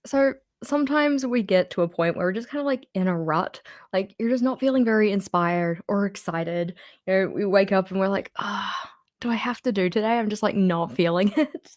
So sometimes we get to a point where we're just kind of like in a rut. Like you're just not feeling very inspired or excited. We wake up and we're like, ah, do I have to do today? I'm just like not feeling it.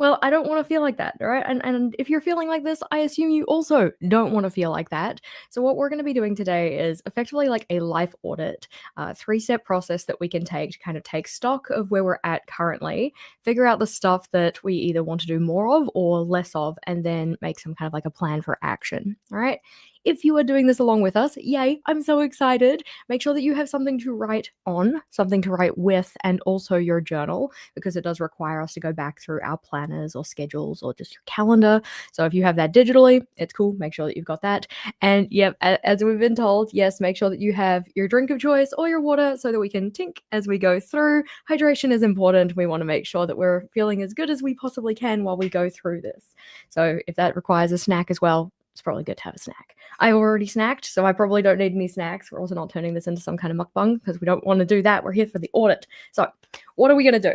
Well, I don't want to feel like that, all right? And if you're feeling like this, I assume you also don't want to feel like that. So what we're going to be doing today is effectively like a life audit, three-step process that we can take to kind of take stock of where we're at currently, figure out the stuff that we either want to do more of or less of, and then make some kind of like a plan for action. All right. If you are doing this along with us, yay, I'm so excited. Make sure that you have something to write on, something to write with, and also your journal, because it does require us to go back through our planners or schedules or just your calendar. So if you have that digitally, it's cool. Make sure that you've got that. And yep, as we've been told, yes, make sure that you have your drink of choice or your water so that we can tink as we go through. Hydration is important. We want to make sure that we're feeling as good as we possibly can while we go through this. So if that requires a snack as well, it's probably good to have a snack. I already snacked, so I probably don't need any snacks. We're also not turning this into some kind of mukbang because we don't want to do that. We're here for the audit. So what are we going to do?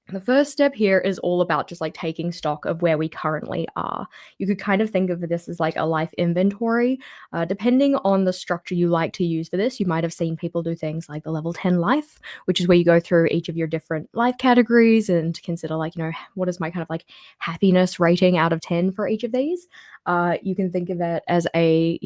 The first step here is all about just like taking stock of where we currently are. You could kind of think of this as like a life inventory. Depending on the structure you like to use for this, you might have seen people do things like the level 10 life, which is where you go through each of your different life categories and consider, like, what is my kind of like happiness rating out of 10 for each of these. You can think of it as a,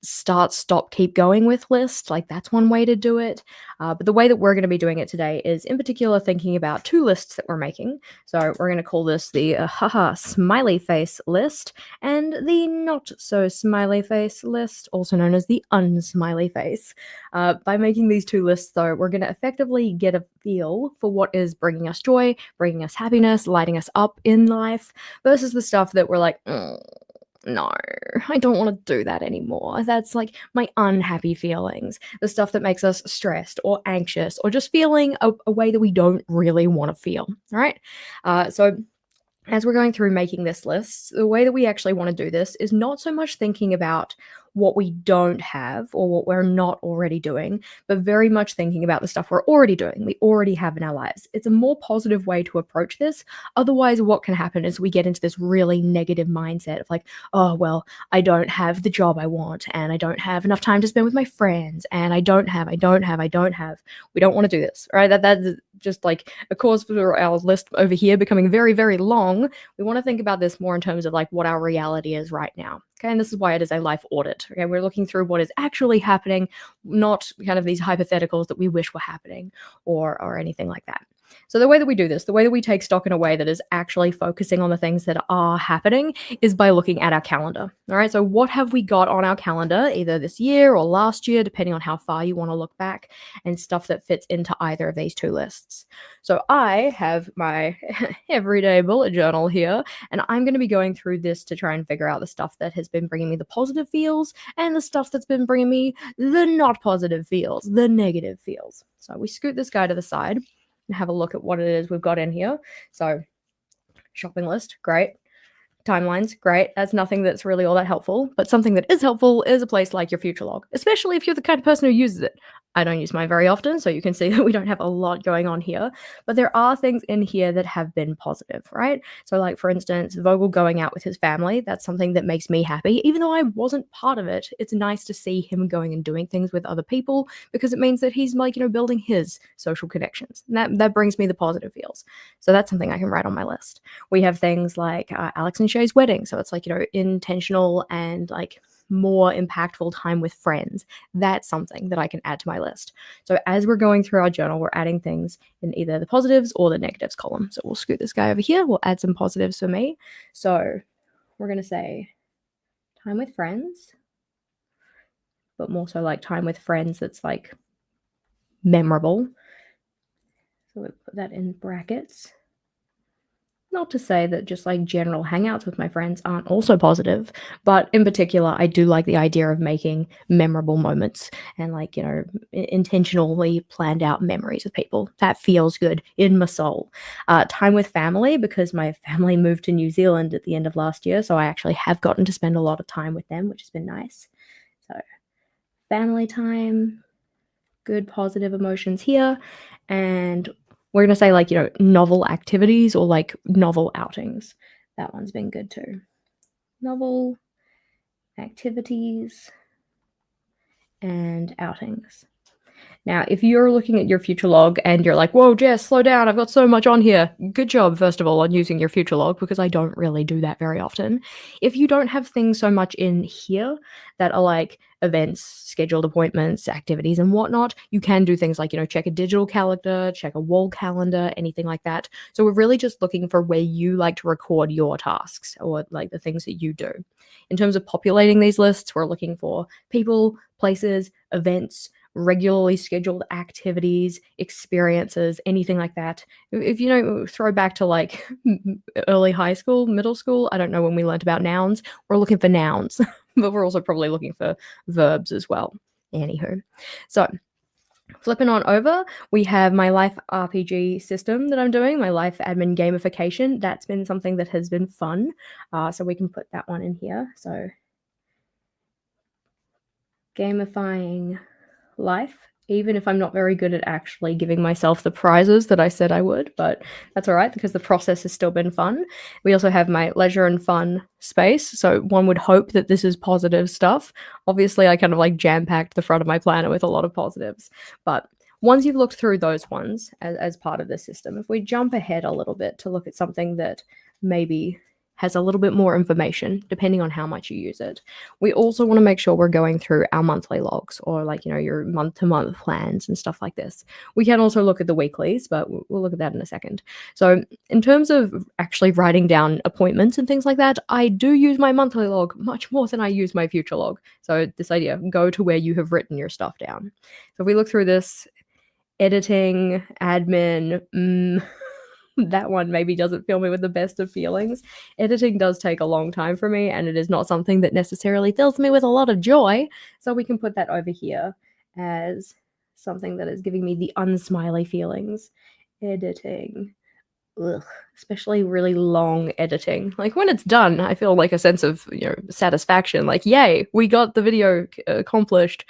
start, stop, keep going with list. Like that's one way to do it. But the way that we're going to be doing it today is in particular thinking about two lists that we're making. So we're going to call this the haha smiley face list and the not so smiley face list, also known as the unsmiley face. By making these two lists, though, we're going to effectively get a feel for what is bringing us joy, bringing us happiness, lighting us up in life, versus the stuff that we're like, no, I don't want to do that anymore. That's like my unhappy feelings, the stuff that makes us stressed or anxious or just feeling a way that we don't really want to feel. All right. So as we're going through making this list, the way that we actually want to do this is not so much thinking about what we don't have or what we're not already doing, but very much thinking about the stuff we're already doing, we already have in our lives. It's a more positive way to approach this. Otherwise, what can happen is we get into this really negative mindset of like, oh, well, I don't have the job I want, and I don't have enough time to spend with my friends, and I don't have. We don't want to do this, right? That's just like a cause for our list over here becoming very, very long. We want to think about this more in terms of like what our reality is right now. Okay, and this is why it is a life audit. Okay, we're looking through what is actually happening, not kind of these hypotheticals that we wish were happening or anything like that. So the way that we do this, the way that we take stock in a way that is actually focusing on the things that are happening is by looking at our calendar. All right, so what have we got on our calendar either this year or last year, depending on how far you want to look back, and stuff that fits into either of these two lists. So I have my everyday bullet journal here, and I'm going to be going through this to try and figure out the stuff that has been bringing me the positive feels and the stuff that's been bringing me the not positive feels, the negative feels. So we scoot this guy to the side and have a look at what it is we've got in here. So shopping list, great. Timelines, great. That's nothing that's really all that helpful, but something that is helpful is a place like your future log, especially if you're the kind of person who uses it. I don't use mine very often, so you can see that we don't have a lot going on here, but there are things in here that have been positive, right? So like, for instance, Vogel going out with his family, that's something that makes me happy. Even though I wasn't part of it, it's nice to see him going and doing things with other people because it means that he's like, building his social connections. And that brings me the positive feels. So that's something I can write on my list. We have things like Alex and Shay's wedding. So it's like, intentional and like more impactful time with friends. That's something that I can add to my list. So as we're going through our journal, we're adding things in either the positives or the negatives column. So we'll scoot this guy over here. We'll add some positives for me. So we're going to say time with friends, but more so like time with friends that's like memorable. So we'll put that in brackets. Not to say that just like general hangouts with my friends aren't also positive, but in particular, I do like the idea of making memorable moments and like, intentionally planned out memories with people. That feels good in my soul. Time with family, because my family moved to New Zealand at the end of last year. So I actually have gotten to spend a lot of time with them, which has been nice. So family time, good positive emotions here. And we're going to say like, novel activities or like novel outings. That one's been good too. novel, activities, and outings. Now, if you're looking at your future log and you're like, whoa, Jess, slow down, I've got so much on here. Good job, first of all, on using your future log, because I don't really do that very often. If you don't have things so much in here that are like events, scheduled appointments, activities, and whatnot, you can do things like, check a digital calendar, check a wall calendar, anything like that. So we're really just looking for where you like to record your tasks or like the things that you do. In terms of populating these lists, we're looking for people, places, events, regularly scheduled activities, experiences, anything like that. If throw back to like early high school, middle school, I don't know when we learned about nouns, we're looking for nouns, but we're also probably looking for verbs as well. Anywho, so flipping on over, we have my life RPG system that I'm doing, my life admin gamification. That's been something that has been fun. So we can put that one in here. So gamifying life, even if I'm not very good at actually giving myself the prizes that I said I would, but that's all right because the process has still been fun. We also have my leisure and fun space. So one would hope that this is positive stuff. Obviously, I kind of like jam-packed the front of my planner with a lot of positives, but once you've looked through those ones as part of the system, if we jump ahead a little bit to look at something that maybe has a little bit more information depending on how much you use it. We also want to make sure we're going through our monthly logs or like, your month-to-month plans and stuff like this. We can also look at the weeklies, but we'll look at that in a second. So in terms of actually writing down appointments and things like that, I do use my monthly log much more than I use my future log. So this idea, go to where you have written your stuff down. So if we look through this, editing, admin, that one maybe doesn't fill me with the best of feelings. Editing does take a long time for me, and it is not something that necessarily fills me with a lot of joy. So we can put that over here as something that is giving me the unsmiley feelings. Editing. Ugh, especially really long editing. Like when it's done, I feel like a sense of satisfaction. Like, yay, we got the video accomplished.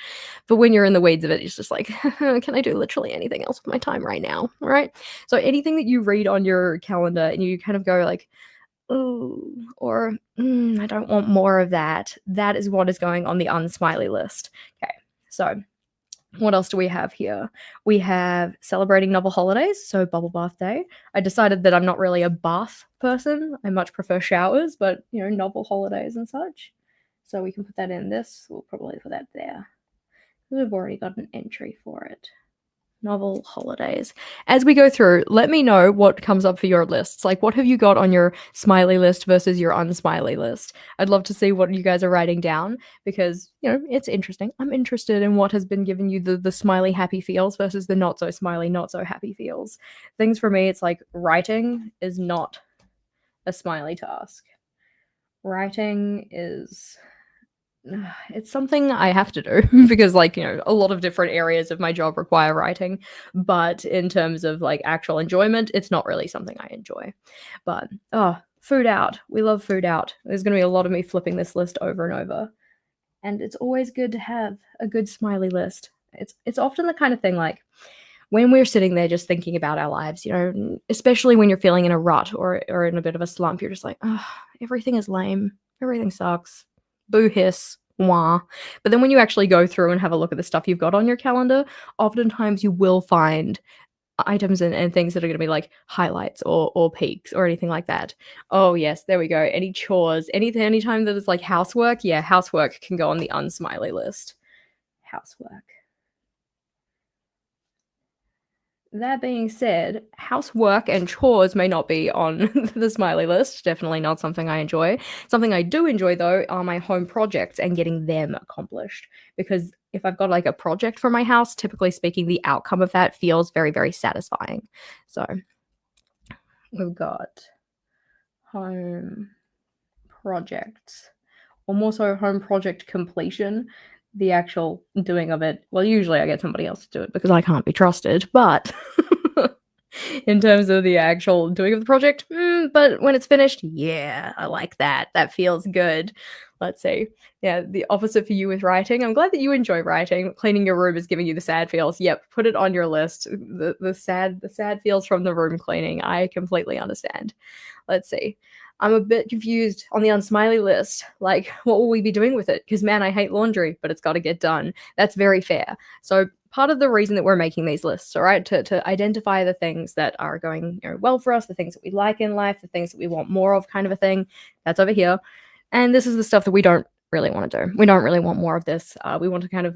But when you're in the weeds of it, it's just like, can I do literally anything else with my time right now? All right. So anything that you read on your calendar and you kind of go like, oh, or I don't want more of that. That is what is going on the unsmiley list. Okay. So what else do we have here? We have celebrating novel holidays, so bubble bath day. I decided that I'm not really a bath person. I much prefer showers, but novel holidays and such. So we can put that in this. We'll probably put that there. We've already got an entry for it. Novel holidays. As we go through, let me know what comes up for your lists. Like, what have you got on your smiley list versus your unsmiley list? I'd love to see what you guys are writing down because, it's interesting. I'm interested in what has been giving you the smiley happy feels versus the not so smiley, not so happy feels. Things for me, it's like writing is not a smiley task. Writing is it's something I have to do because a lot of different areas of my job require writing, but in terms of like actual enjoyment, it's not really something I enjoy. But food out. We love food out. There's going to be a lot of me flipping this list over and over. And it's always good to have a good smiley list. It's often the kind of thing like when we're sitting there just thinking about our lives, especially when you're feeling in a rut or in a bit of a slump, you're just like, oh, everything is lame. Everything sucks. Boo hiss, wah. But then when you actually go through and have a look at the stuff you've got on your calendar, oftentimes you will find items and things that are going to be like highlights or peaks or anything like that. Oh yes, there we go. Any chores, anytime that is like housework, yeah, housework can go on the unsmiley list. Housework. That being said, housework and chores may not be on the smiley list. Definitely not something I enjoy. Something I do enjoy, though, are my home projects and getting them accomplished. Because if I've got like a project for my house, typically speaking, the outcome of that feels very, very satisfying. So we've got home projects, or more so home project completion. The actual doing of it, well, usually I get somebody else to do it because I can't be trusted, but in terms of the actual doing of the project, but when it's finished, yeah, I like that. That feels good. Let's see. Yeah, the opposite for you with writing. I'm glad that you enjoy writing. Cleaning your room is giving you the sad feels. Yep, put it on your list. The sad feels from the room cleaning. I completely understand. Let's see. I'm a bit confused on the unsmiley list. Like, what will we be doing with it? Because, man, I hate laundry, but it's got to get done. That's very fair. So, part of the reason that we're making these lists, all right, to identify the things that are going well for us, the things that we like in life, the things that we want more of, kind of a thing, that's over here. And this is the stuff that we don't really want to do. We don't really want more of this. We want to kind of,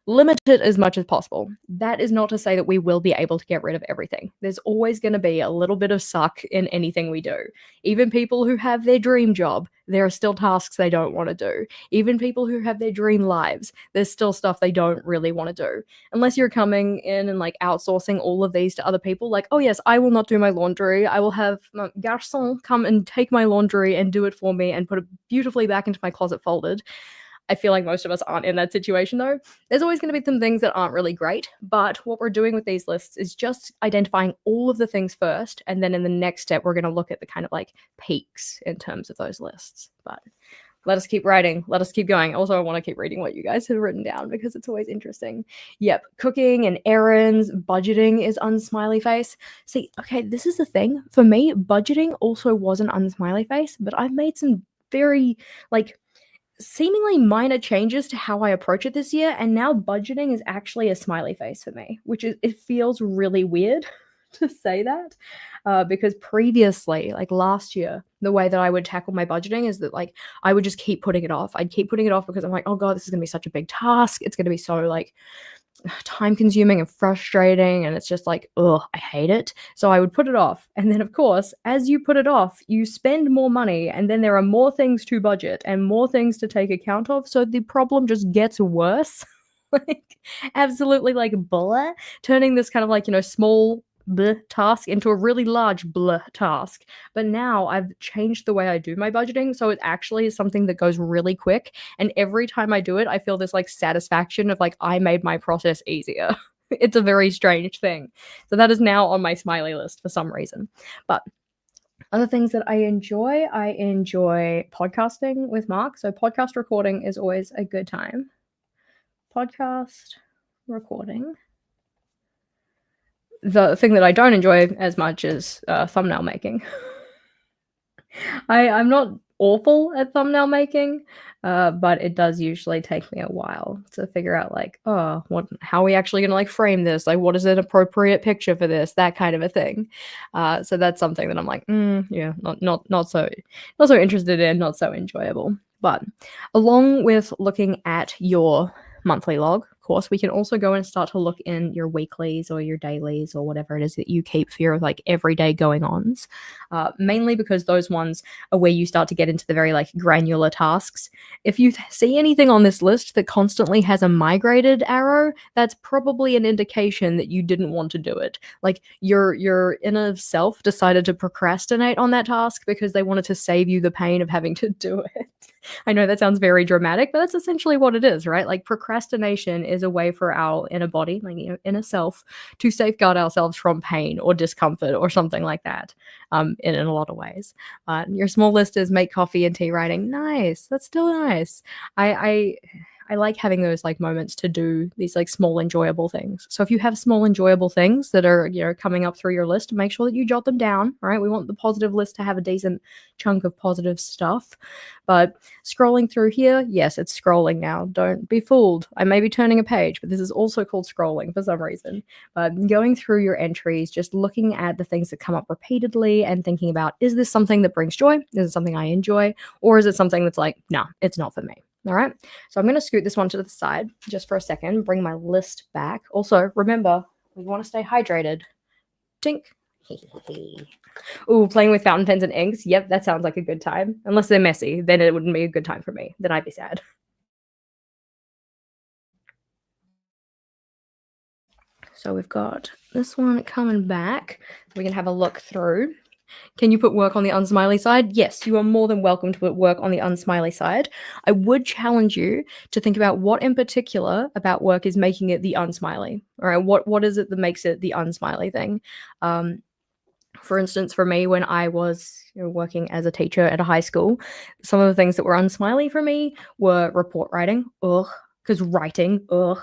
limit it as much as possible. That is not to say that we will be able to get rid of everything. There's always going to be a little bit of suck in anything we do. Even people who have their dream job, there are still tasks they don't want to do. Even people who have their dream lives, there's still stuff they don't really want to do. Unless you're coming in and like outsourcing all of these to other people, like, oh yes, I will not do my laundry. I will have my garçon come and take my laundry and do it for me and put it beautifully back into my closet folded. I feel like most of us aren't in that situation though. There's always going to be some things that aren't really great, but what we're doing with these lists is just identifying all of the things first, and then in the next step, we're going to look at the kind of like peaks in terms of those lists. But let us keep writing. Let us keep going. Also, I want to keep reading what you guys have written down because it's always interesting. Yep, cooking and errands, budgeting is unsmiley face. See, okay, this is the thing. For me, budgeting also was an unsmiley face, but I've made some very, like, seemingly minor changes to how I approach it this year, and now budgeting is actually a smiley face for me, which is, it feels really weird to say that, because previously, like last year, the way that I would tackle my budgeting is that like I would just keep putting it off. I'd keep putting it off because I'm like, oh god, this is gonna be such a big task. It's gonna be so like time consuming and frustrating, and it's just like, ugh, I hate it. So I would put it off. And then of course, as you put it off, you spend more money, and then there are more things to budget and more things to take account of. So the problem just gets worse. Like absolutely like blah, turning this kind of like, small blah task into a really large blah task. But now I've changed the way I do my budgeting. So it actually is something that goes really quick. And every time I do it, I feel this like satisfaction of like, I made my process easier. It's a very strange thing. So that is now on my smiley list for some reason. But other things that I enjoy podcasting with Mark. So podcast recording is always a good time. Podcast recording. The thing that I don't enjoy as much is thumbnail making. I'm not awful at thumbnail making, but it does usually take me a while to figure out like, oh, how are we actually gonna like frame this? Like, what is an appropriate picture for this? That kind of a thing. So that's something that I'm like, yeah, not so interested in, not so enjoyable. But along with looking at your monthly log, of course, we can also go and start to look in your weeklies or your dailies or whatever it is that you keep for your like everyday going ons. Mainly because those ones are where you start to get into the very like granular tasks. If you see anything on this list that constantly has a migrated arrow, that's probably an indication that you didn't want to do it. Like your inner self decided to procrastinate on that task because they wanted to save you the pain of having to do it. I know that sounds very dramatic, but that's essentially what it is, right? Like procrastination is a way for our inner body, like inner self, to safeguard ourselves from pain or discomfort or something like that. In a lot of ways. Your small list is make coffee and tea writing. Nice. That's still nice. I like having those like moments to do these like small enjoyable things. So if you have small enjoyable things that are coming up through your list, make sure that you jot them down. Right, we want the positive list to have a decent chunk of positive stuff. But scrolling through here, yes, it's scrolling now. Don't be fooled. I may be turning a page, but this is also called scrolling for some reason. But going through your entries, just looking at the things that come up repeatedly and thinking about, is this something that brings joy? Is it something I enjoy? Or is it something that's like, no, it's not for me? All right, so I'm going to scoot this one to the side just for a second, bring my list back. Also, remember, we want to stay hydrated. Tink. Ooh, playing with fountain pens and inks. Yep, that sounds like a good time. Unless they're messy, then it wouldn't be a good time for me. Then I'd be sad. So we've got this one coming back. We can have a look through. Can you put work on the unsmiley side? Yes, you are more than welcome to put work on the unsmiley side. I would challenge you to think about what in particular about work is making it the unsmiley. All right, what is it that makes it the unsmiley thing? For instance, for me, when I was working as a teacher at a high school, some of the things that were unsmiley for me were report writing. Ugh. Because writing, ugh.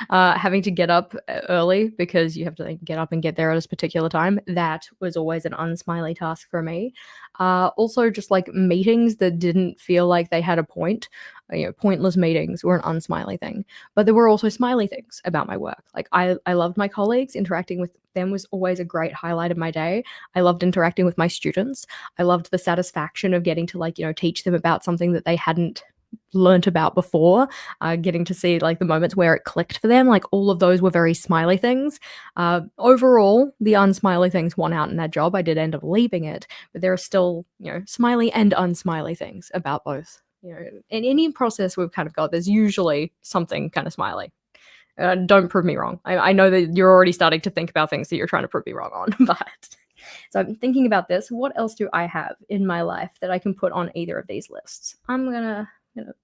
Having to get up early because you have to like, get up and get there at a particular time, that was always an unsmiley task for me. Also, just like meetings that didn't feel like they had a point. Pointless meetings were an unsmiley thing. But there were also smiley things about my work. Like I loved my colleagues. Interacting with them was always a great highlight of my day. I loved interacting with my students. I loved the satisfaction of getting to teach them about something that they hadn't learnt about before, getting to see like the moments where it clicked for them. Like all of those were very smiley things. Overall, the unsmiley things won out in that job. I did end up leaving it, but there are still smiley and unsmiley things about both. In any process we've kind of got, there's usually something kind of smiley. Don't prove me wrong. I know that you're already starting to think about things that you're trying to prove me wrong on, but so I'm thinking about this. What else do I have in my life that I can put on either of these lists? I'm gonna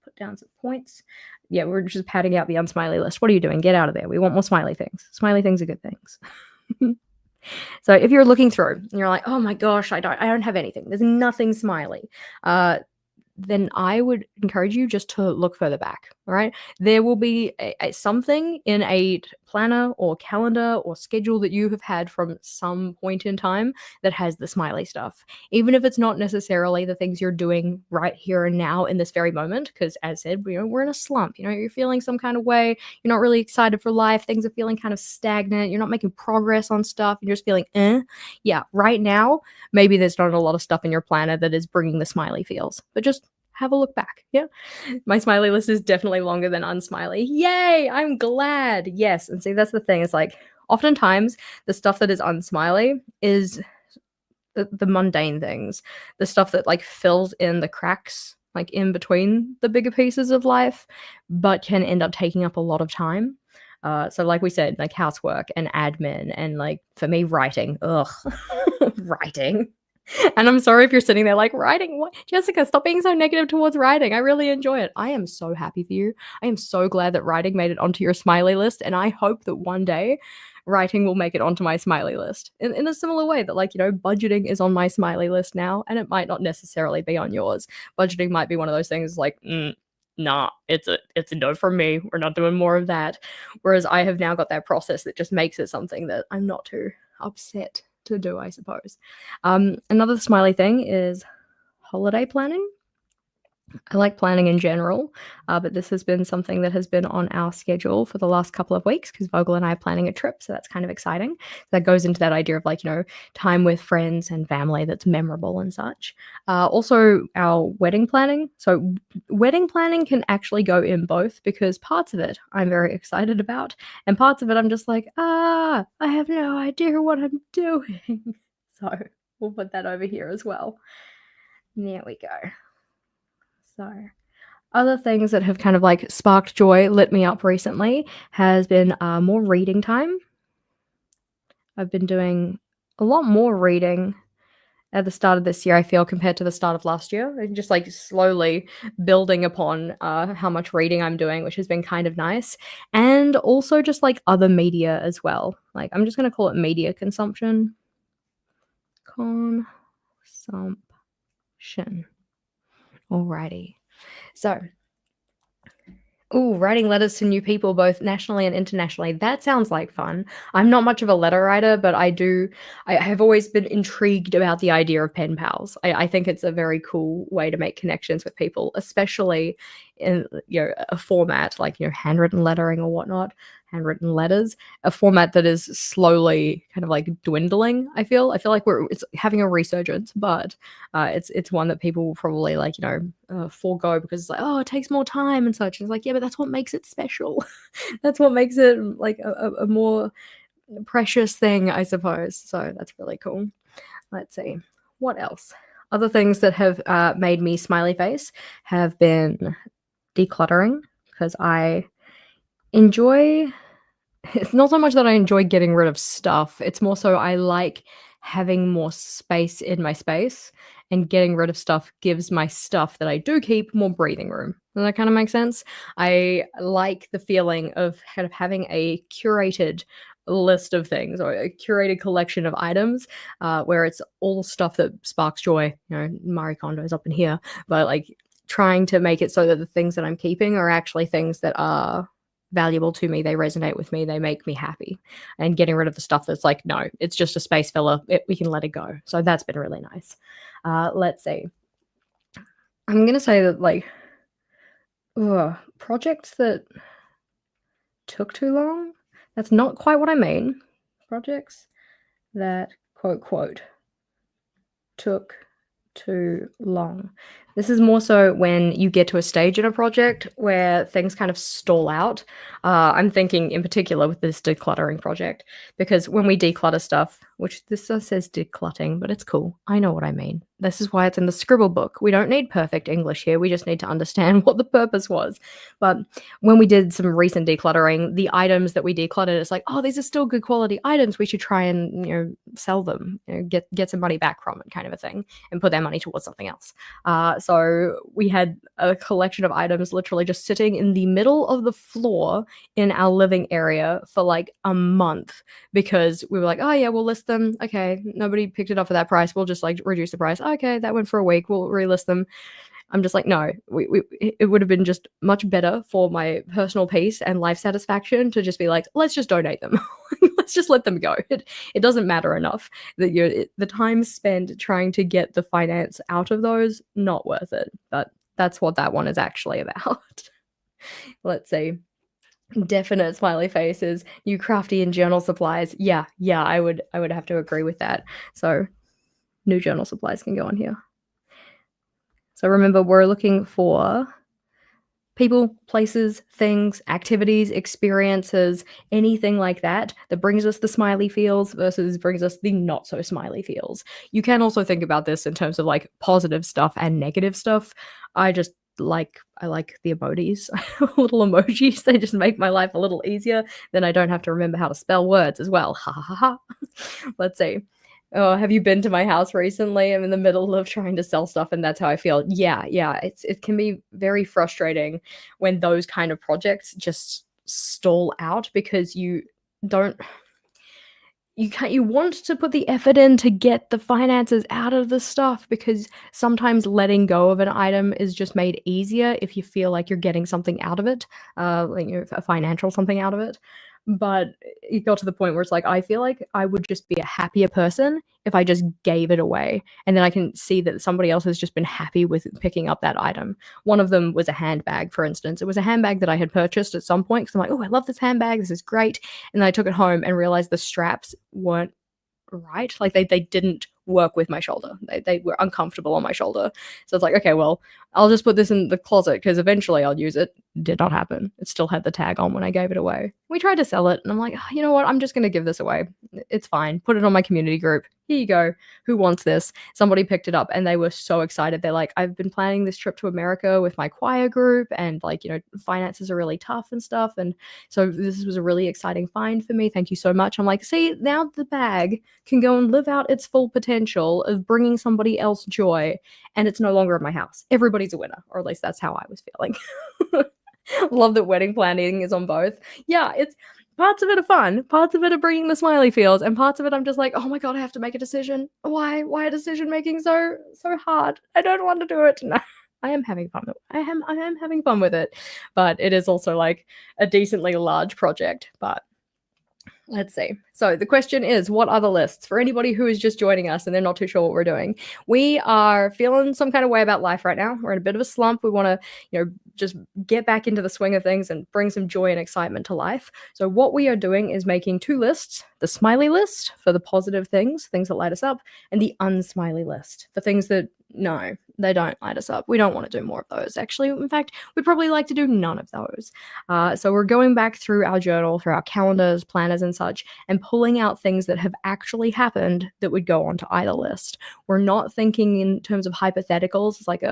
put down some points. Yeah, we're just padding out the unsmiley list. What are you doing? Get out of there. We want more smiley things. Smiley things are good things. So if you're looking through and you're like, oh my gosh, I don't have anything. There's nothing smiley. Then I would encourage you just to look further back. All right. There will be something in a planner or calendar or schedule that you have had from some point in time that has the smiley stuff. Even if it's not necessarily the things you're doing right here and now in this very moment, because as said, we're in a slump. You're feeling some kind of way. You're not really excited for life. Things are feeling kind of stagnant. You're not making progress on stuff. You're just feeling, Yeah, right now, maybe there's not a lot of stuff in your planner that is bringing the smiley feels, but just have a look back. Yeah. My smiley list is definitely longer than unsmiley. Yay! I'm glad. Yes. And see, that's the thing. It's like oftentimes the stuff that is unsmiley is the mundane things, the stuff that like fills in the cracks, like in between the bigger pieces of life, but can end up taking up a lot of time. So like we said, like housework and admin and like for me, writing. Ugh. Writing. And I'm sorry if you're sitting there like, writing, what? Jessica, stop being so negative towards writing. I really enjoy it. I am so happy for you. I am so glad that writing made it onto your smiley list. And I hope that one day writing will make it onto my smiley list in a similar way that budgeting is on my smiley list now. And it might not necessarily be on yours. Budgeting might be one of those things like, nah, it's a no from me. We're not doing more of that. Whereas I have now got that process that just makes it something that I'm not too upset to do, I suppose. Another smiley thing is holiday planning. I like planning in general, but this has been something that has been on our schedule for the last couple of weeks because Vogel and I are planning a trip, so that's kind of exciting. That goes into that idea of time with friends and family that's memorable and such. Also, our wedding planning. So, wedding planning can actually go in both because parts of it I'm very excited about, and parts of it I'm just like, I have no idea what I'm doing. So, we'll put that over here as well. There we go. So, other things that have kind of sparked joy, lit me up recently, has been more reading time. I've been doing a lot more reading at the start of this year, I feel, compared to the start of last year. And just slowly building upon how much reading I'm doing, which has been kind of nice. And also just other media as well. I'm just going to call it media consumption. Consumption. Alrighty. So, writing letters to new people both nationally and internationally. That sounds like fun. I'm not much of a letter writer, but I have always been intrigued about the idea of pen pals. I think it's a very cool way to make connections with people, especially in a format like handwritten lettering or whatnot, handwritten letters, a format that is slowly kind of dwindling. I feel like it's having a resurgence, but it's one that people will probably forego because it's oh, it takes more time and such. And it's yeah, but that's what makes it special. That's what makes it a more precious thing, I suppose. So that's really cool. Let's see what else. Other things that have made me smiley face have been decluttering because I enjoy. It's not so much that I enjoy getting rid of stuff. It's more so I like having more space in my space, and getting rid of stuff gives my stuff that I do keep more breathing room. Does that kind of make sense? I like the feeling of kind of having a curated list of things or a curated collection of items where it's all stuff that sparks joy. Marie Kondo's up in here, but trying to make it so that the things that I'm keeping are actually things that are valuable to me, they resonate with me, they make me happy. And getting rid of the stuff that's like, no, it's just a space filler, we can let it go. So that's been really nice. Let's see. I'm going to say that, like, projects that took too long, that's not quite what I mean. Projects that, quote, took too long. This is more so when you get to a stage in a project where things kind of stall out. I'm thinking in particular with this decluttering project, because when we declutter stuff, which this says declutting, but it's cool. I know what I mean. This is why it's in the scribble book. We don't need perfect English here. We just need to understand what the purpose was. But when we did some recent decluttering, the items that we decluttered, it's like, oh, these are still good quality items. We should try and, sell them, get some money back from it, kind of a thing, and put that money towards something else. So we had a collection of items literally just sitting in the middle of the floor in our living area for like a month, because we were like, oh yeah, we'll list them. Okay, nobody picked it up for that price. We'll just like reduce the price. Okay, that went for a week. We'll relist them. I'm just like, no, it would have been just much better for my personal peace and life satisfaction to just be like, let's just donate them. Let's just let them go. It doesn't matter enough that the time spent trying to get the finance out of those, not worth it. But that's what that one is actually about. Let's see. Definite smiley faces, new crafty and journal supplies. Yeah, I would have to agree with that. So new journal supplies can go on here. So remember, we're looking for people, places, things, activities, experiences, anything like that brings us the smiley feels versus brings us the not so smiley feels. You can also think about this in terms of like positive stuff and negative stuff. I like the emojis, little emojis. They just make my life a little easier. Then I don't have to remember how to spell words as well. Ha ha ha. Let's see. Oh, have you been to my house recently? I'm in the middle of trying to sell stuff, and that's how I feel. Yeah. It can be very frustrating when those kind of projects just stall out because you want to put the effort in to get the finances out of the stuff, because sometimes letting go of an item is just made easier if you feel like you're getting something out of it, like a financial something out of it. But it got to the point where it's like, I feel like I would just be a happier person if I just gave it away. And then I can see that somebody else has just been happy with picking up that item. One of them was a handbag, for instance. It was a handbag that I had purchased at some point because I'm like, oh, I love this handbag. This is great. And then I took it home and realized the straps weren't right. Like they didn't work with my shoulder. They were uncomfortable on my shoulder. So it's like, okay, well, I'll just put this in the closet because eventually I'll use it. Did not happen. It still had the tag on when I gave it away. We tried to sell it and I'm like, oh, you know what? I'm just going to give this away. It's fine. Put it on my community group. Here you go. Who wants this? Somebody picked it up and they were so excited. They're like, I've been planning this trip to America with my choir group and like, finances are really tough and stuff. And so this was a really exciting find for me. Thank you so much. I'm like, see, now the bag can go and live out its full potential of bringing somebody else joy, and it's no longer at my house. Everybody's a winner, or at least that's how I was feeling. Love that wedding planning is on both. Yeah, it's parts of it are fun, parts of it are bringing the smiley feels, and parts of it I'm just like, oh my god, I have to make a decision. Why decision making so hard? I don't want to do it. No. I am having fun. I am having fun with it, but it is also like a decently large project. But let's see. So the question is, what other lists? For anybody who is just joining us and they're not too sure what we're doing, we are feeling some kind of way about life right now. We're in a bit of a slump. We want to, just get back into the swing of things and bring some joy and excitement to life. So what we are doing is making two lists: the smiley list for the positive things that light us up, and the unsmiley list for things that, no, they don't light us up. We don't want to do more of those. Actually, in fact, we'd probably like to do none of those. So we're going back through our journal, through our calendars, planners, and such, and pulling out things that have actually happened that would go onto either list. We're not thinking in terms of hypotheticals. It's like,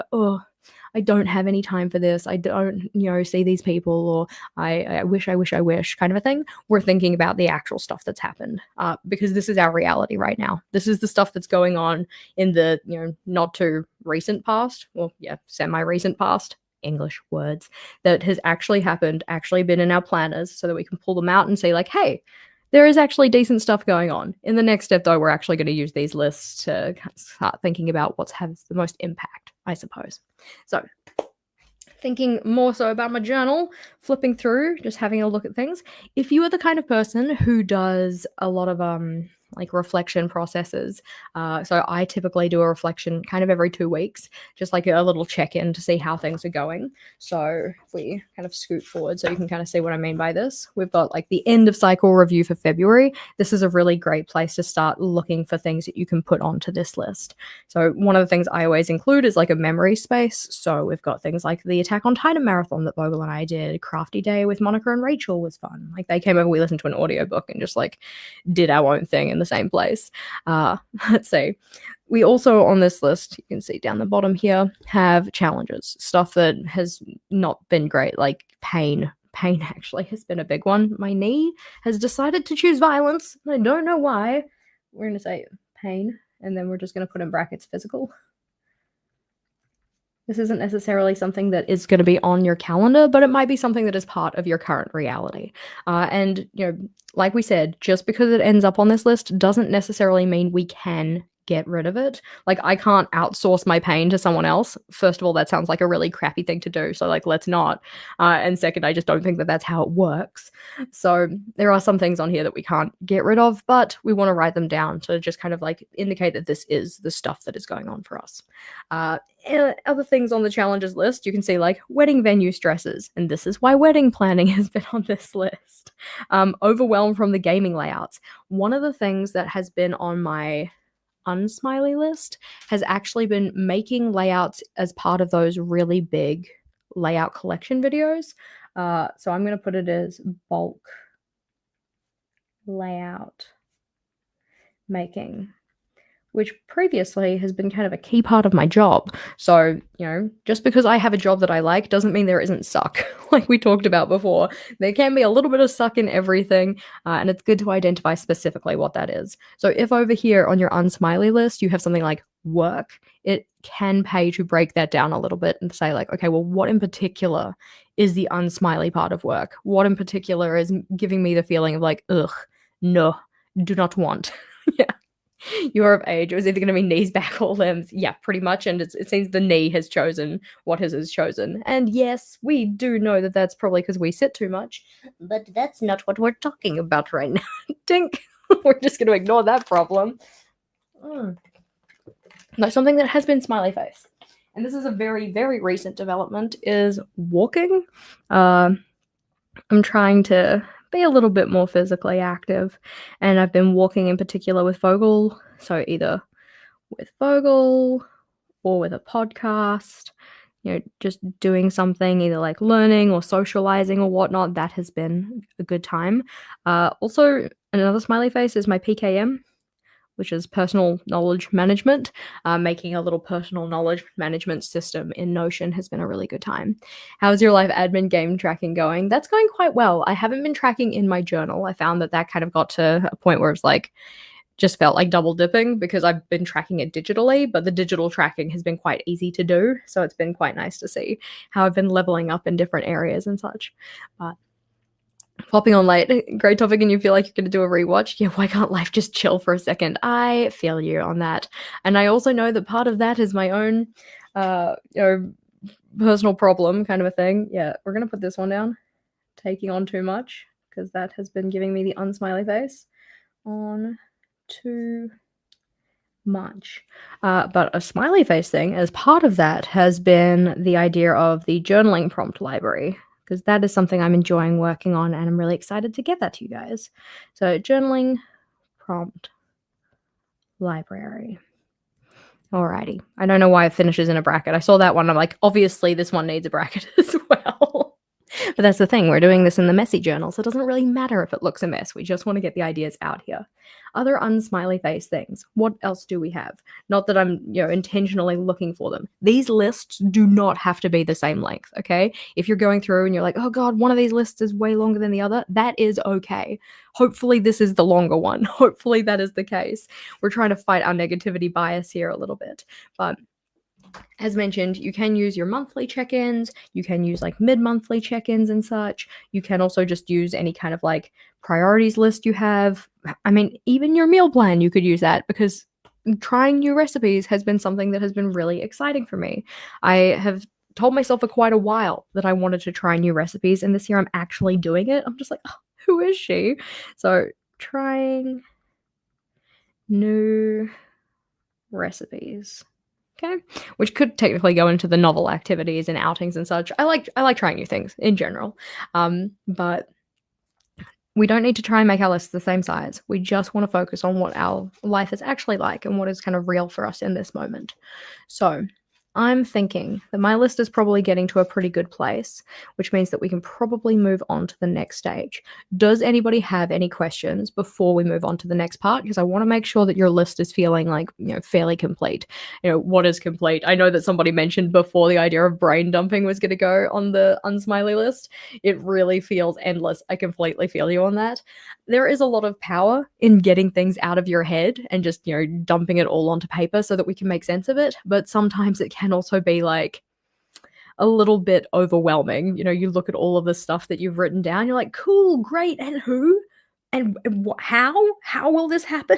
I don't have any time for this. I don't, see these people, or I wish kind of a thing. We're thinking about the actual stuff that's happened, because this is our reality right now. This is the stuff that's going on in the, not too recent past. Well, yeah, semi-recent past. English words that has actually happened, actually been in our planners, so that we can pull them out and say like, hey, there is actually decent stuff going on. In the next step, though, we're actually going to use these lists to start thinking about what has the most impact, I suppose. So thinking more so about my journal, flipping through, just having a look at things. If you are the kind of person who does a lot of like reflection processes, so I typically do a reflection kind of every 2 weeks, just like a little check in to see how things are going. So if we kind of scoot forward so you can kind of see what I mean by this, we've got like the end of cycle review for February. This is a really great place to start looking for things that you can put onto this list. So one of the things I always include is like a memory space. So we've got things like the Attack on Titan marathon that Bogle and I did. Crafty Day with Monica and Rachel was fun. Like they came over, we listened to an audiobook and just like did our own thing in the same place. Let's see. We also on this list, you can see down the bottom here, have challenges, stuff that has not been great, like pain. Pain actually has been a big one. My knee has decided to choose violence. I don't know why. We're going to say pain, and then we're just going to put in brackets physical. This isn't necessarily something that is going to be on your calendar, but it might be something that is part of your current reality. And, like we said, just because it ends up on this list doesn't necessarily mean we can get rid of it. Like, I can't outsource my pain to someone else. First of all, that sounds like a really crappy thing to do. So, like, let's not. And second, I just don't think that that's how it works. So, there are some things on here that we can't get rid of, but we want to write them down to just kind of like indicate that this is the stuff that is going on for us. Other things on the challenges list, you can see like wedding venue stresses, and this is why wedding planning has been on this list. Overwhelmed from the gaming layouts. One of the things that has been on my unsmiley list has actually been making layouts as part of those really big layout collection videos. So I'm going to put it as bulk layout making, which previously has been kind of a key part of my job. So, just because I have a job that I like doesn't mean there isn't suck, like we talked about before. There can be a little bit of suck in everything, and it's good to identify specifically what that is. So if over here on your unsmiley list, you have something like work, it can pay to break that down a little bit and say like, okay, well, what in particular is the unsmiley part of work? What in particular is giving me the feeling of like, ugh, no, do not want. Yeah. You're of age. It was either going to be knees, back, or limbs. Yeah, pretty much. And it seems the knee has chosen what his has chosen. And yes, we do know that that's probably because we sit too much. But that's not what we're talking about right now. Dink. We're just going to ignore that problem. Now, something that has been smiley face, and this is a very, very recent development, is walking. I'm trying to be a little bit more physically active, and I've been walking in particular with Vogel, so either with Vogel or with a podcast, just doing something, either like learning or socializing or whatnot. That has been a good time. Also, another smiley face is my PKM, which is personal knowledge management. Making a little personal knowledge management system in Notion has been a really good time. How's your life admin game tracking going? That's going quite well. I haven't been tracking in my journal. I found that kind of got to a point where it's like, just felt like double dipping because I've been tracking it digitally, but the digital tracking has been quite easy to do. So it's been quite nice to see how I've been leveling up in different areas and such. But popping on late, great topic, and you feel like you're going to do a rewatch. Yeah, why can't life just chill for a second? I feel you on that. And I also know that part of that is my own, personal problem kind of a thing. Yeah, we're going to put this one down. Taking on too much, because that has been giving me the unsmiley face. On too much. But a smiley face thing as part of that has been the idea of the journaling prompt library, because that is something I'm enjoying working on, and I'm really excited to get that to you guys. So journaling prompt library. Alrighty. I don't know why it finishes in a bracket. I saw that one. I'm like, obviously this one needs a bracket as well. But that's the thing. We're doing this in the messy journal, so it doesn't really matter if it looks a mess. We just want to get the ideas out here. Other unsmiley face things. What else do we have? Not that I'm, intentionally looking for them. These lists do not have to be the same length, okay? If you're going through and you're like, oh God, one of these lists is way longer than the other, that is okay. Hopefully this is the longer one. Hopefully that is the case. We're trying to fight our negativity bias here a little bit. But as mentioned, you can use your monthly check-ins, you can use like mid-monthly check-ins and such. You can also just use any kind of like priorities list you have. I mean, even your meal plan, you could use that, because trying new recipes has been something that has been really exciting for me. I have told myself for quite a while that I wanted to try new recipes, and this year I'm actually doing it. I'm just like, oh, who is she? So trying new recipes. Okay, which could technically go into the novel activities and outings and such. I like trying new things in general, but we don't need to try and make our lists the same size. We just want to focus on what our life is actually like and what is kind of real for us in this moment. So I'm thinking that my list is probably getting to a pretty good place, which means that we can probably move on to the next stage. Does anybody have any questions before we move on to the next part? Because I want to make sure that your list is feeling like, fairly complete. What is complete? I know that somebody mentioned before the idea of brain dumping was going to go on the unsmiley list. It really feels endless. I completely feel you on that. There is a lot of power in getting things out of your head and just, dumping it all onto paper so that we can make sense of it. But sometimes it can also be like a little bit overwhelming. You look at all of the stuff that you've written down, you're like, cool, great, and who? And how? How will this happen?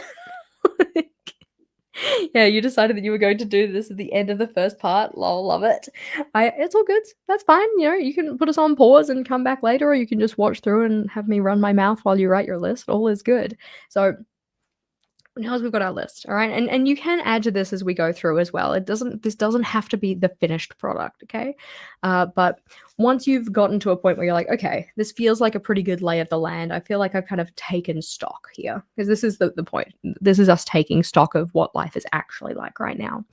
Yeah, you decided that you were going to do this at the end of the first part. Lol, love it. It's all good. That's fine. You can put us on pause and come back later, or you can just watch through and have me run my mouth while you write your list. All is good. So now we've got our list, all right? And you can add to this as we go through as well. This doesn't have to be the finished product, okay? But once you've gotten to a point where you're like, okay, this feels like a pretty good lay of the land. I feel like I've kind of taken stock here, because this is the point. This is us taking stock of what life is actually like right now.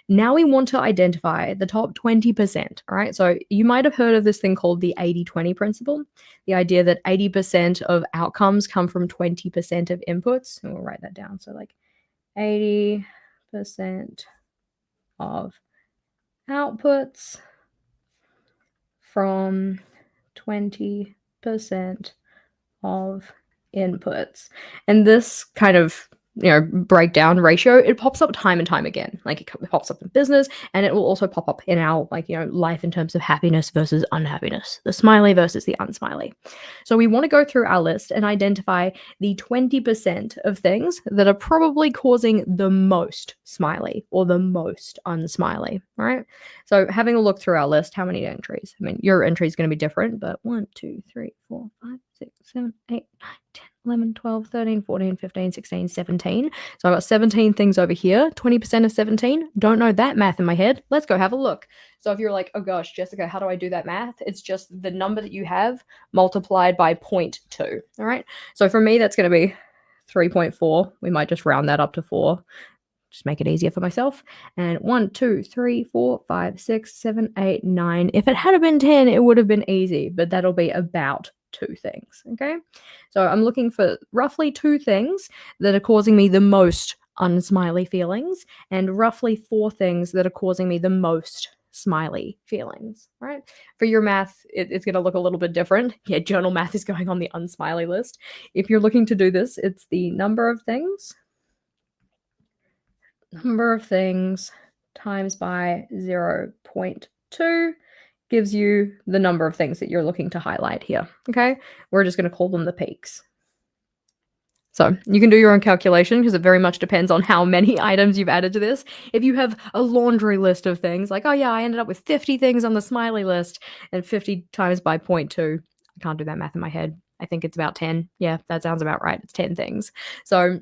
Now we want to identify the top 20%, all right? So you might have heard of this thing called the 80-20 principle, the idea that 80% of outcomes come from 20% of inputs. And we'll write that down. So like 80% of outputs from 20% of inputs. And this kind of breakdown ratio, it pops up time and time again. Like it pops up in business, and it will also pop up in our life in terms of happiness versus unhappiness, the smiley versus the unsmiley. So we want to go through our list and identify the 20% of things that are probably causing the most smiley or the most unsmiley. All right. So having a look through our list, how many entries? I mean, your entry is going to be different, but 1, 2, 3, 4, 5, 6, 7, 8, 9, 10. 11, 12, 13, 14, 15, 16, 17. So I've got 17 things over here. 20% of 17. Don't know that math in my head. Let's go have a look. So if you're like, oh gosh, Jessica, how do I do that math? It's just the number that you have multiplied by 0.2. All right. So for me, that's going to be 3.4. We might just round that up to 4. Just make it easier for myself. And 1, 2, 3, 4, 5, 6, 7, 8, 9. If it had been 10, it would have been easy, but that'll be about 2 things. Okay. So I'm looking for roughly 2 things that are causing me the most unsmiley feelings, and roughly 4 things that are causing me the most smiley feelings, right? For your math, it's going to look a little bit different. Yeah, journal math is going on the unsmiley list. If you're looking to do this, it's the number of things times by 0.2 gives you the number of things that you're looking to highlight here, okay? We're just going to call them the peaks. So you can do your own calculation, because it very much depends on how many items you've added to this. If you have a laundry list of things, like, oh yeah, I ended up with 50 things on the smiley list, and 50 times by 0.2, I can't do that math in my head. I think it's about 10. Yeah, that sounds about right. It's 10 things. So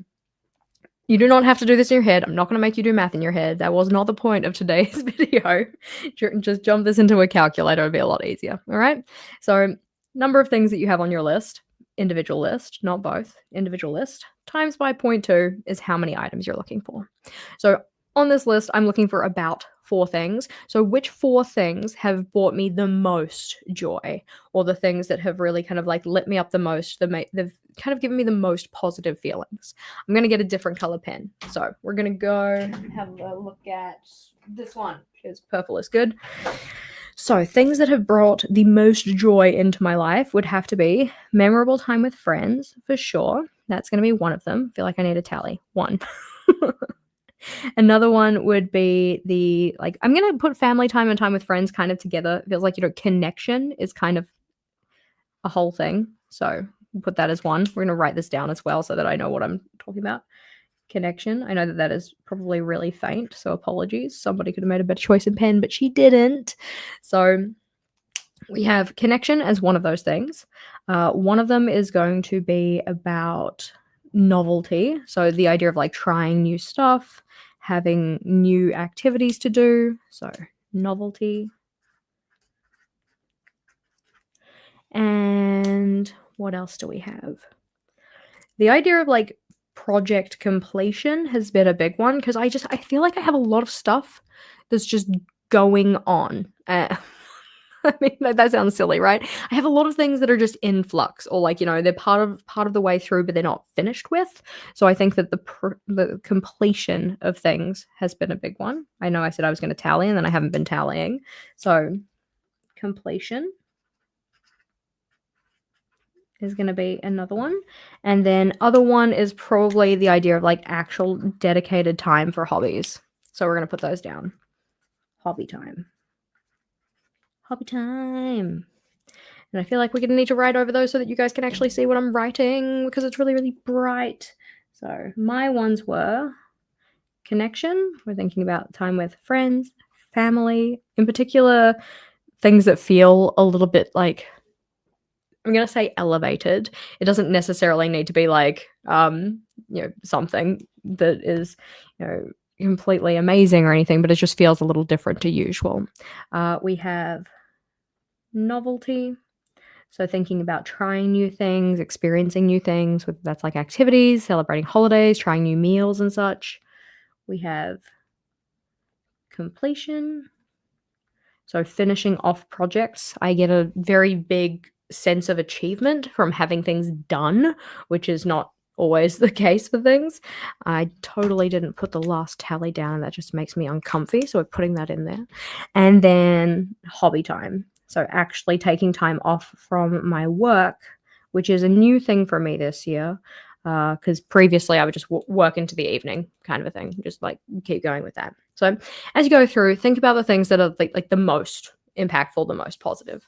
you do not have to do this in your head. I'm not going to make you do math in your head. That was not the point of today's video. Just jump this into a calculator. It'll be a lot easier. All right. So number of things that you have on your list, individual list, not both, individual list, times by 0.2 is how many items you're looking for. So on this list, I'm looking for about 4 things. So which 4 things have brought me the most joy, or the things that have really kind of like lit me up the most, they've kind of given me the most positive feelings? I'm going to get a different color pen. So we're going to go have a look at this one, because purple is good. So things that have brought the most joy into my life would have to be memorable time with friends, for sure. That's going to be one of them. I feel like I need a tally. 1. Another one would be I'm going to put family time and time with friends kind of together. It feels like, connection is kind of a whole thing. So put that as 1. We're going to write this down as well so that I know what I'm talking about. connection. I know that that is probably really faint, so apologies. Somebody could have made a better choice in pen, but she didn't. So we have connection as one of those things. One of them is going to be about novelty. So the idea of like trying new stuff, having new activities to do. So novelty. And what else do we have? The idea of like project completion has been a big one because I feel like I have a lot of stuff that's just going on. I mean, that sounds silly, right? I have a lot of things that are just in flux, or like, they're part of the way through, but they're not finished with. So I think that the completion of things has been a big one. I know I said I was going to tally, and then I haven't been tallying. So completion is going to be another one. And then other one is probably the idea of like actual dedicated time for hobbies. So we're going to put those down. Hobby time. Hobby time. And I feel like we're going to need to write over those so that you guys can actually see what I'm writing because it's really, really bright. So my ones were connection. We're thinking about time with friends, family, in particular, things that feel a little bit like, I'm going to say elevated. It doesn't necessarily need to be like, something that is, completely amazing or anything, but it just feels a little different to usual. We have novelty. So thinking about trying new things, experiencing new things, whether that's like activities, celebrating holidays, trying new meals and such. We have completion. So finishing off projects. I get a very big sense of achievement from having things done, which is not always the case for things. I totally didn't put the last tally down, and that just makes me uncomfy, so we're putting that in there. And then hobby time. So actually taking time off from my work, which is a new thing for me this year, because previously I would just work into the evening kind of a thing, just like keep going with that. So as you go through, think about the things that are like the most impactful, the most positive.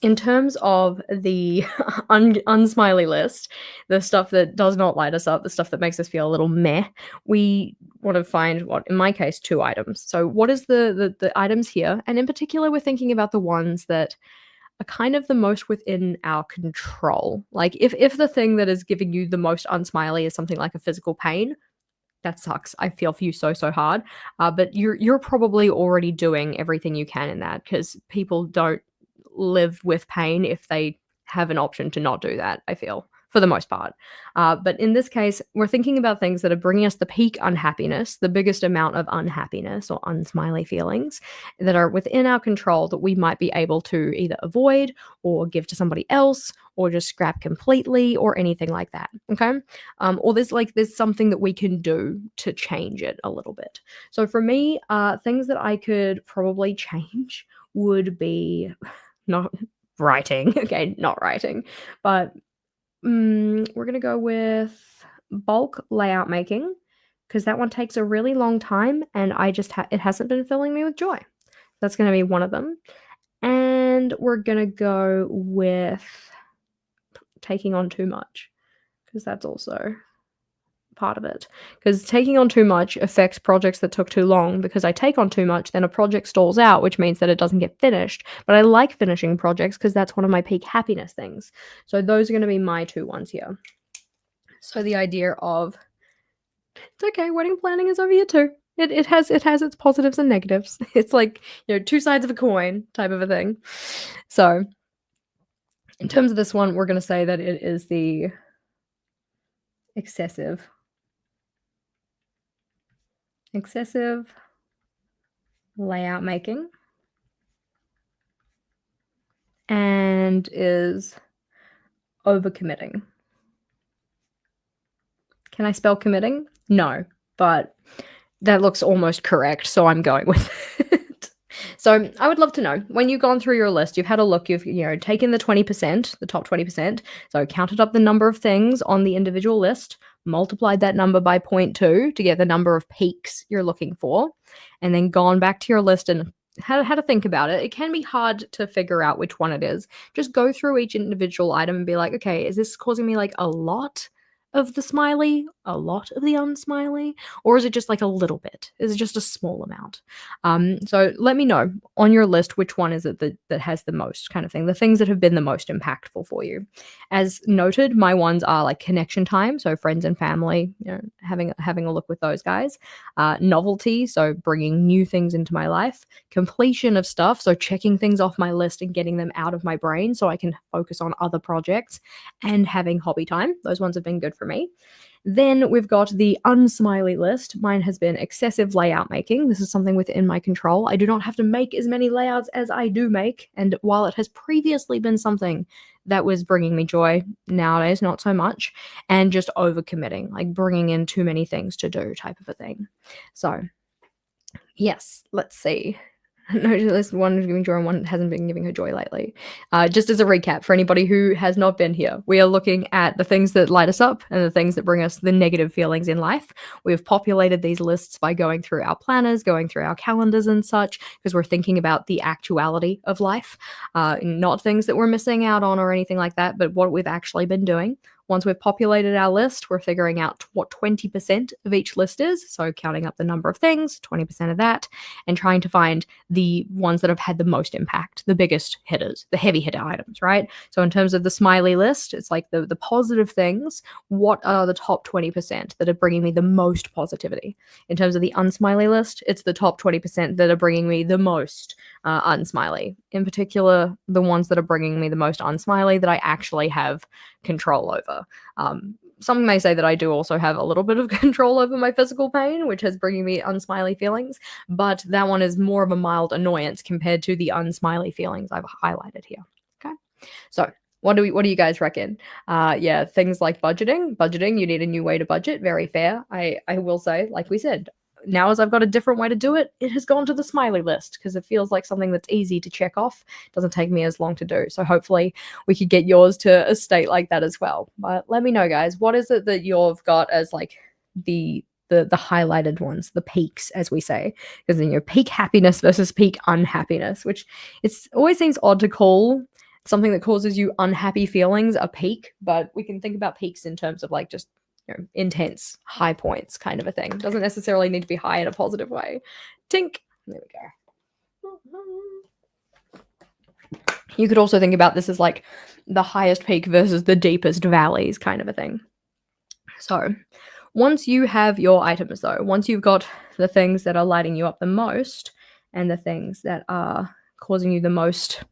In terms of the unsmiley list, the stuff that does not light us up, the stuff that makes us feel a little meh, we want to find, in my case, 2 items. So what is the items here? And in particular, we're thinking about the ones that are kind of the most within our control. Like if the thing that is giving you the most unsmiley is something like a physical pain, that sucks. I feel for you so, so hard. But you're probably already doing everything you can in that because people don't live with pain if they have an option to not do that, I feel, for the most part. But in this case, we're thinking about things that are bringing us the peak unhappiness, the biggest amount of unhappiness or unsmiley feelings that are within our control that we might be able to either avoid or give to somebody else or just scrap completely or anything like that, okay? Or there's something that we can do to change it a little bit. So for me, things that I could probably change would be not writing. Okay, not writing. But we're going to go with bulk layout making because that one takes a really long time and I just it hasn't been filling me with joy. That's going to be one of them. And we're going to go with taking on too much because that's also part of it, because taking on too much affects projects that took too long. Because I take on too much, then a project stalls out, which means that it doesn't get finished. But I like finishing projects because that's one of my peak happiness things. So those are going to be my 2 ones here. So the idea of it's okay, wedding planning is over here too. It has its positives and negatives. It's like 2 sides of a coin type of a thing. So in terms of this one, we're going to say that it is the excessive layout making and is overcommitting. Can I spell committing? No, but that looks almost correct, so I'm going with it. So I would love to know, when you've gone through your list, you've had a look, you've taken the 20%, the top 20%, so counted up the number of things on the individual list, multiplied that number by 0.2 to get the number of peaks you're looking for, and then gone back to your list and had to think about it. It can be hard to figure out which one it is. Just go through each individual item and be like, okay, is this causing me like a lot of the smiley, a lot of the unsmiley, or is it just like a little bit? Is it just a small amount? So let me know on your list which one is it that has the most kind of thing, the things that have been the most impactful for you. As noted, my ones are like connection time, so friends and family, having a look with those guys. Novelty, so bringing new things into my life. Completion of stuff, so checking things off my list and getting them out of my brain so I can focus on other projects. And having hobby time. Those ones have been good for me. Then we've got the unsmiley list. Mine has been excessive layout making. This is something within my control. I do not have to make as many layouts as I do make. And while it has previously been something that was bringing me joy, nowadays not so much. And just overcommitting, like bringing in too many things to do type of a thing. So yes, let's see. No, this one is giving joy and one hasn't been giving her joy lately. Just as a recap for anybody who has not been here, we are looking at the things that light us up and the things that bring us the negative feelings in life. We've populated these lists by going through our planners, going through our calendars and such, because we're thinking about the actuality of life, not things that we're missing out on or anything like that, but what we've actually been doing. Once we've populated our list, we're figuring out what 20% of each list is. So counting up the number of things, 20% of that, and trying to find the ones that have had the most impact, the biggest hitters, the heavy hitter items, right? So in terms of the smiley list, it's like the positive things. What are the top 20% that are bringing me the most positivity? In terms of the unsmiley list, it's the top 20% that are bringing me the most unsmiley. In particular, the ones that are bringing me the most unsmiley that I actually have control over. Some may say that I do also have a little bit of control over my physical pain, which is bringing me unsmiley feelings, but that one is more of a mild annoyance compared to the unsmiley feelings I've highlighted here. Okay, so what do you guys reckon? Yeah, things like budgeting, you need a new way to budget. Very fair. I will say, like we said, now as I've got a different way to do it, it has gone to the smiley list because it feels like something that's easy to check off. It doesn't take me as long to do. So hopefully we could get yours to a state like that as well. But let me know, guys, what is it that you've got as like the highlighted ones, the peaks, as we say, because then peak happiness versus peak unhappiness, which it's always seems odd to call something that causes you unhappy feelings a peak, but we can think about peaks in terms of like just intense high points kind of a thing. Doesn't necessarily need to be high in a positive way. Tink. There we go. You could also think about this as like the highest peak versus the deepest valleys kind of a thing. So once you have your items though, once you've got the things that are lighting you up the most and the things that are causing you the most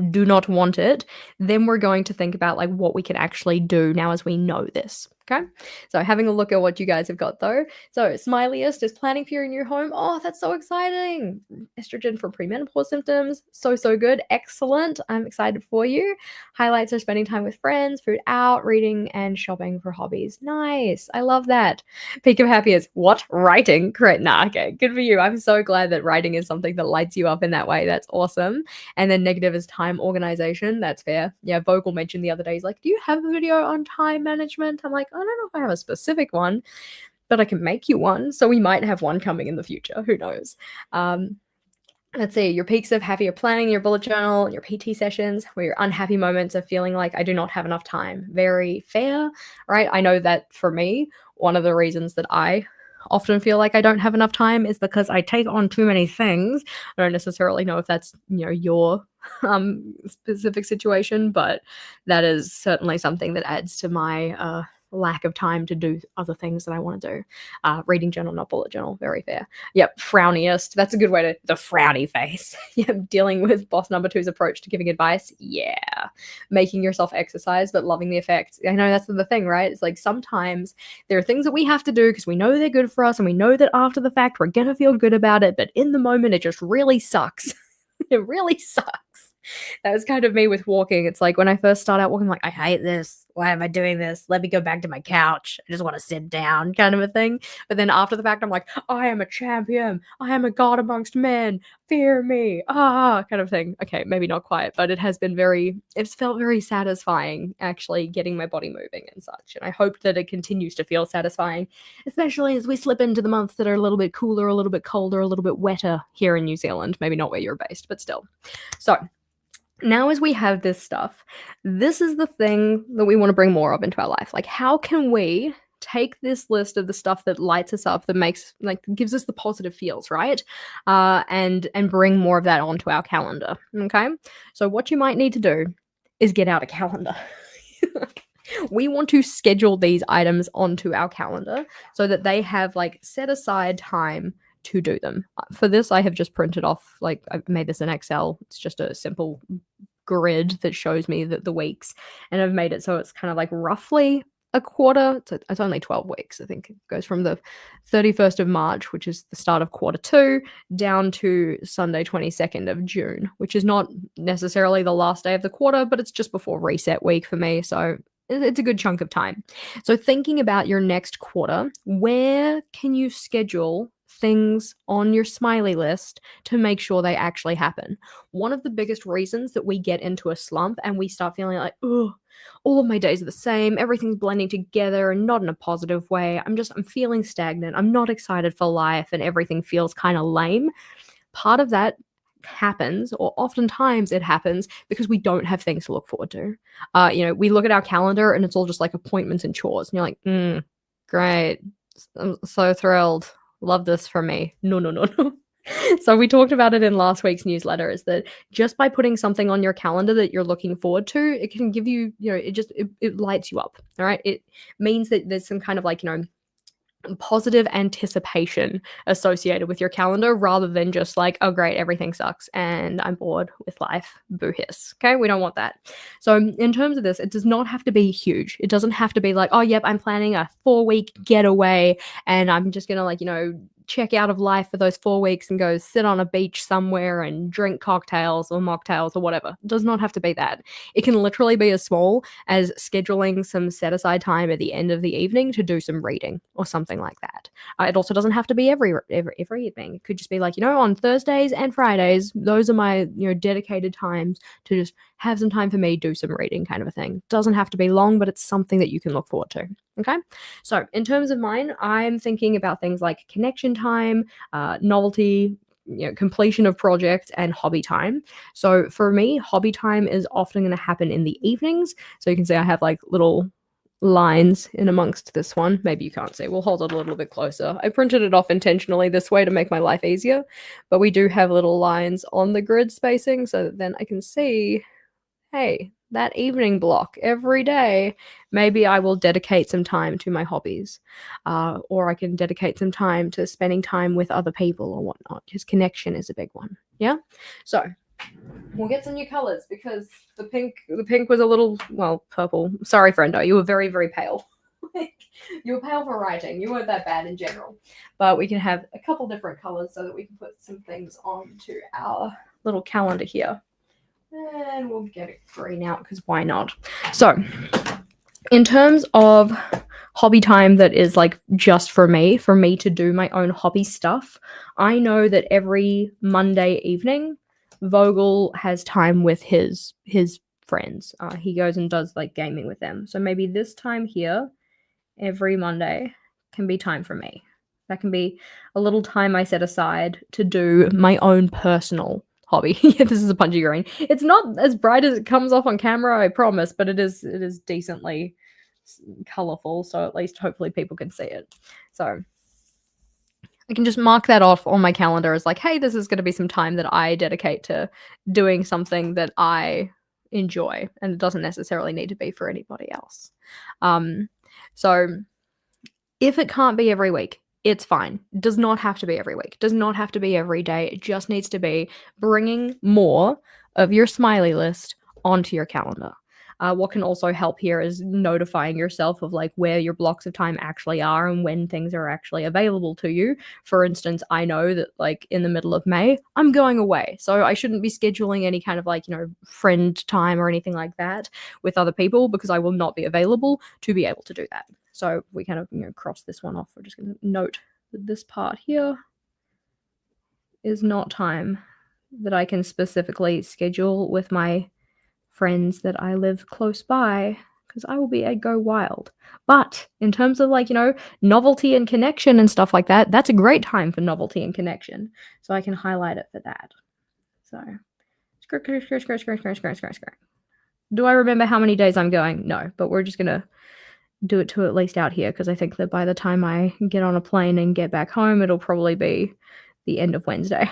do not want it, then we're going to think about like what we can actually do now as we know this. Okay, so having a look at what you guys have got though. So smiliest is planning for your new home. Oh, that's so exciting. Estrogen for premenopause symptoms. So good. Excellent. I'm excited for you. Highlights are spending time with friends, food out, reading, and shopping for hobbies. Nice. I love that. Peak of happy is what? Writing. Great. Nah, okay. Good for you. I'm so glad that writing is something that lights you up in that way. That's awesome. And then negative is time organization. That's fair. Yeah, Vogel mentioned the other day, he's like, do you have a video on time management? I'm like, I don't know if I have a specific one, but I can make you one. So we might have one coming in the future. Who knows? Let's see, your peaks of happier planning, your bullet journal, your PT sessions, where your unhappy moments of feeling like I do not have enough time. Very fair, right? I know that for me, one of the reasons that I often feel like I don't have enough time is because I take on too many things. I don't necessarily know if that's, your specific situation, but that is certainly something that adds to my lack of time to do other things that I want to do. Reading journal, not bullet journal. Very fair. Yep. Frowniest. That's a good way to, the frowny face. Yep. Dealing with boss number two's approach to giving advice. Yeah. Making yourself exercise, but loving the effects. I know that's the thing, right? It's like sometimes there are things that we have to do because we know they're good for us and we know that after the fact we're going to feel good about it. But in the moment, it just really sucks. It really sucks. That was kind of me with walking. It's like when I first started out walking, I'm like, I hate this. Why am I doing this? Let me go back to my couch. I just want to sit down kind of a thing. But then after the fact, I'm like, I am a champion. I am a god amongst men. Fear me. Kind of thing. Okay, maybe not quite, but it's felt very satisfying actually getting my body moving and such. And I hope that it continues to feel satisfying, especially as we slip into the months that are a little bit cooler, a little bit colder, a little bit wetter here in New Zealand. Maybe not where you're based, but still. So Now as we have this stuff, this is the thing that we wanna bring more of into our life. Like, how can we take this list of the stuff that lights us up, that makes like, gives us the positive feels, right? And bring more of that onto our calendar, okay? So what you might need to do is get out a calendar. We want to schedule these items onto our calendar so that they have, like, set aside time to do them. For this, I have just printed off, like, I've made this in Excel. It's just a simple grid that shows me the weeks, and I've made it so it's kind of like roughly a quarter. It's only 12 weeks. I think it goes from the 31st of March, which is the start of quarter two, down to Sunday 22nd of June, which is not necessarily the last day of the quarter, but it's just before reset week for me. So it's a good chunk of time. So thinking about your next quarter, where can you schedule things on your smiley list to make sure they actually happen? One of the biggest reasons that we get into a slump and we start feeling like, oh, all of my days are the same, everything's blending together and not in a positive way. I'm feeling stagnant. I'm not excited for life and everything feels kind of lame. Part of that happens, or oftentimes it happens, because we don't have things to look forward to. We look at our calendar and it's all just like appointments and chores, and you're like, great, I'm so thrilled, love this for me. No, no, no, no. So we talked about it in last week's newsletter, is that just by putting something on your calendar that you're looking forward to, it can give you, it lights you up. All right. It means that there's some kind of, like, positive anticipation associated with your calendar, rather than just like, oh great, everything sucks and I'm bored with life, boo hiss. Okay, we don't want that. So in terms of this, it does not have to be huge. It doesn't have to be like, oh yep, I'm planning a 4-week getaway and I'm just gonna, like, check out of life for those 4 weeks and go sit on a beach somewhere and drink cocktails or mocktails or whatever. It does not have to be that. It can literally be as small as scheduling some set aside time at the end of the evening to do some reading or something like that. It also doesn't have to be every evening. It could just be like, on Thursdays and Fridays, those are my, dedicated times to just have some time for me, do some reading, kind of a thing. Doesn't have to be long, but it's something that you can look forward to. Okay. So in terms of mine, I'm thinking about things like connection time, novelty, completion of projects, and hobby time. So for me, hobby time is often going to happen in the evenings. So you can see I have like little lines in amongst this one. Maybe you can't see. We'll hold it a little bit closer. I printed it off intentionally this way to make my life easier, but we do have little lines on the grid spacing so that then I can see, hey, that evening block every day, maybe I will dedicate some time to my hobbies, or I can dedicate some time to spending time with other people or whatnot, because connection is a big one. Yeah. So we'll get some new colors, because the pink was a little, well, purple. Sorry, friendo, you were very, very pale. You were pale for writing. You weren't that bad in general, but we can have a couple different colors so that we can put some things onto our little calendar here. And we'll get it green out, because why not? So in terms of hobby time that is like just for me to do my own hobby stuff, I know that every Monday evening, Vogel has time with his friends. He goes and does like gaming with them. So maybe this time here, every Monday, can be time for me. That can be a little time I set aside to do my own personal hobby. Yeah, this is a punchy green. It's not as bright as it comes off on camera, I promise, but it is decently colorful, so at least hopefully people can see it. So I can just mark that off on my calendar as like, hey, this is going to be some time that I dedicate to doing something that I enjoy, and it doesn't necessarily need to be for anybody else. So if it can't be every week, it's fine. It does not have to be every week. It does not have to be every day. It just needs to be bringing more of your smiley list onto your calendar. What can also help here is notifying yourself of like where your blocks of time actually are and when things are actually available to you. For instance, I know that like in the middle of May, I'm going away. So I shouldn't be scheduling any kind of like, friend time or anything like that with other people, because I will not be available to be able to do that. So we kind of, cross this one off. We're just going to note that this part here is not time that I can specifically schedule with my friends that I live close by, because I will be a go wild. But in terms of like, novelty and connection and stuff like that, that's a great time for novelty and connection. So I can highlight it for that. So it's Do I remember how many days I'm going? No, but we're just gonna do it to at least out here because I think that by the time I get on a plane and get back home, it'll probably be the end of Wednesday.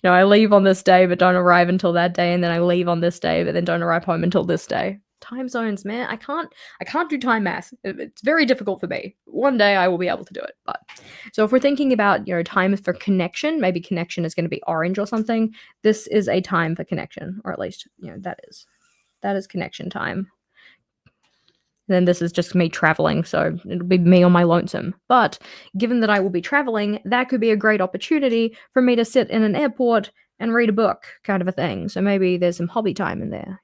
I leave on this day but don't arrive until that day, and then I leave on this day but then don't arrive home until this day. Time zones, man. I can't do time math. It's very difficult for me. One day I will be able to do it. But so if we're thinking about, time for connection, maybe connection is going to be orange or something. This is a time for connection, or at least, that is connection time. And then this is just me traveling, so it'll be me on my lonesome. But given that I will be traveling, that could be a great opportunity for me to sit in an airport and read a book, kind of a thing. So maybe there's some hobby time in there,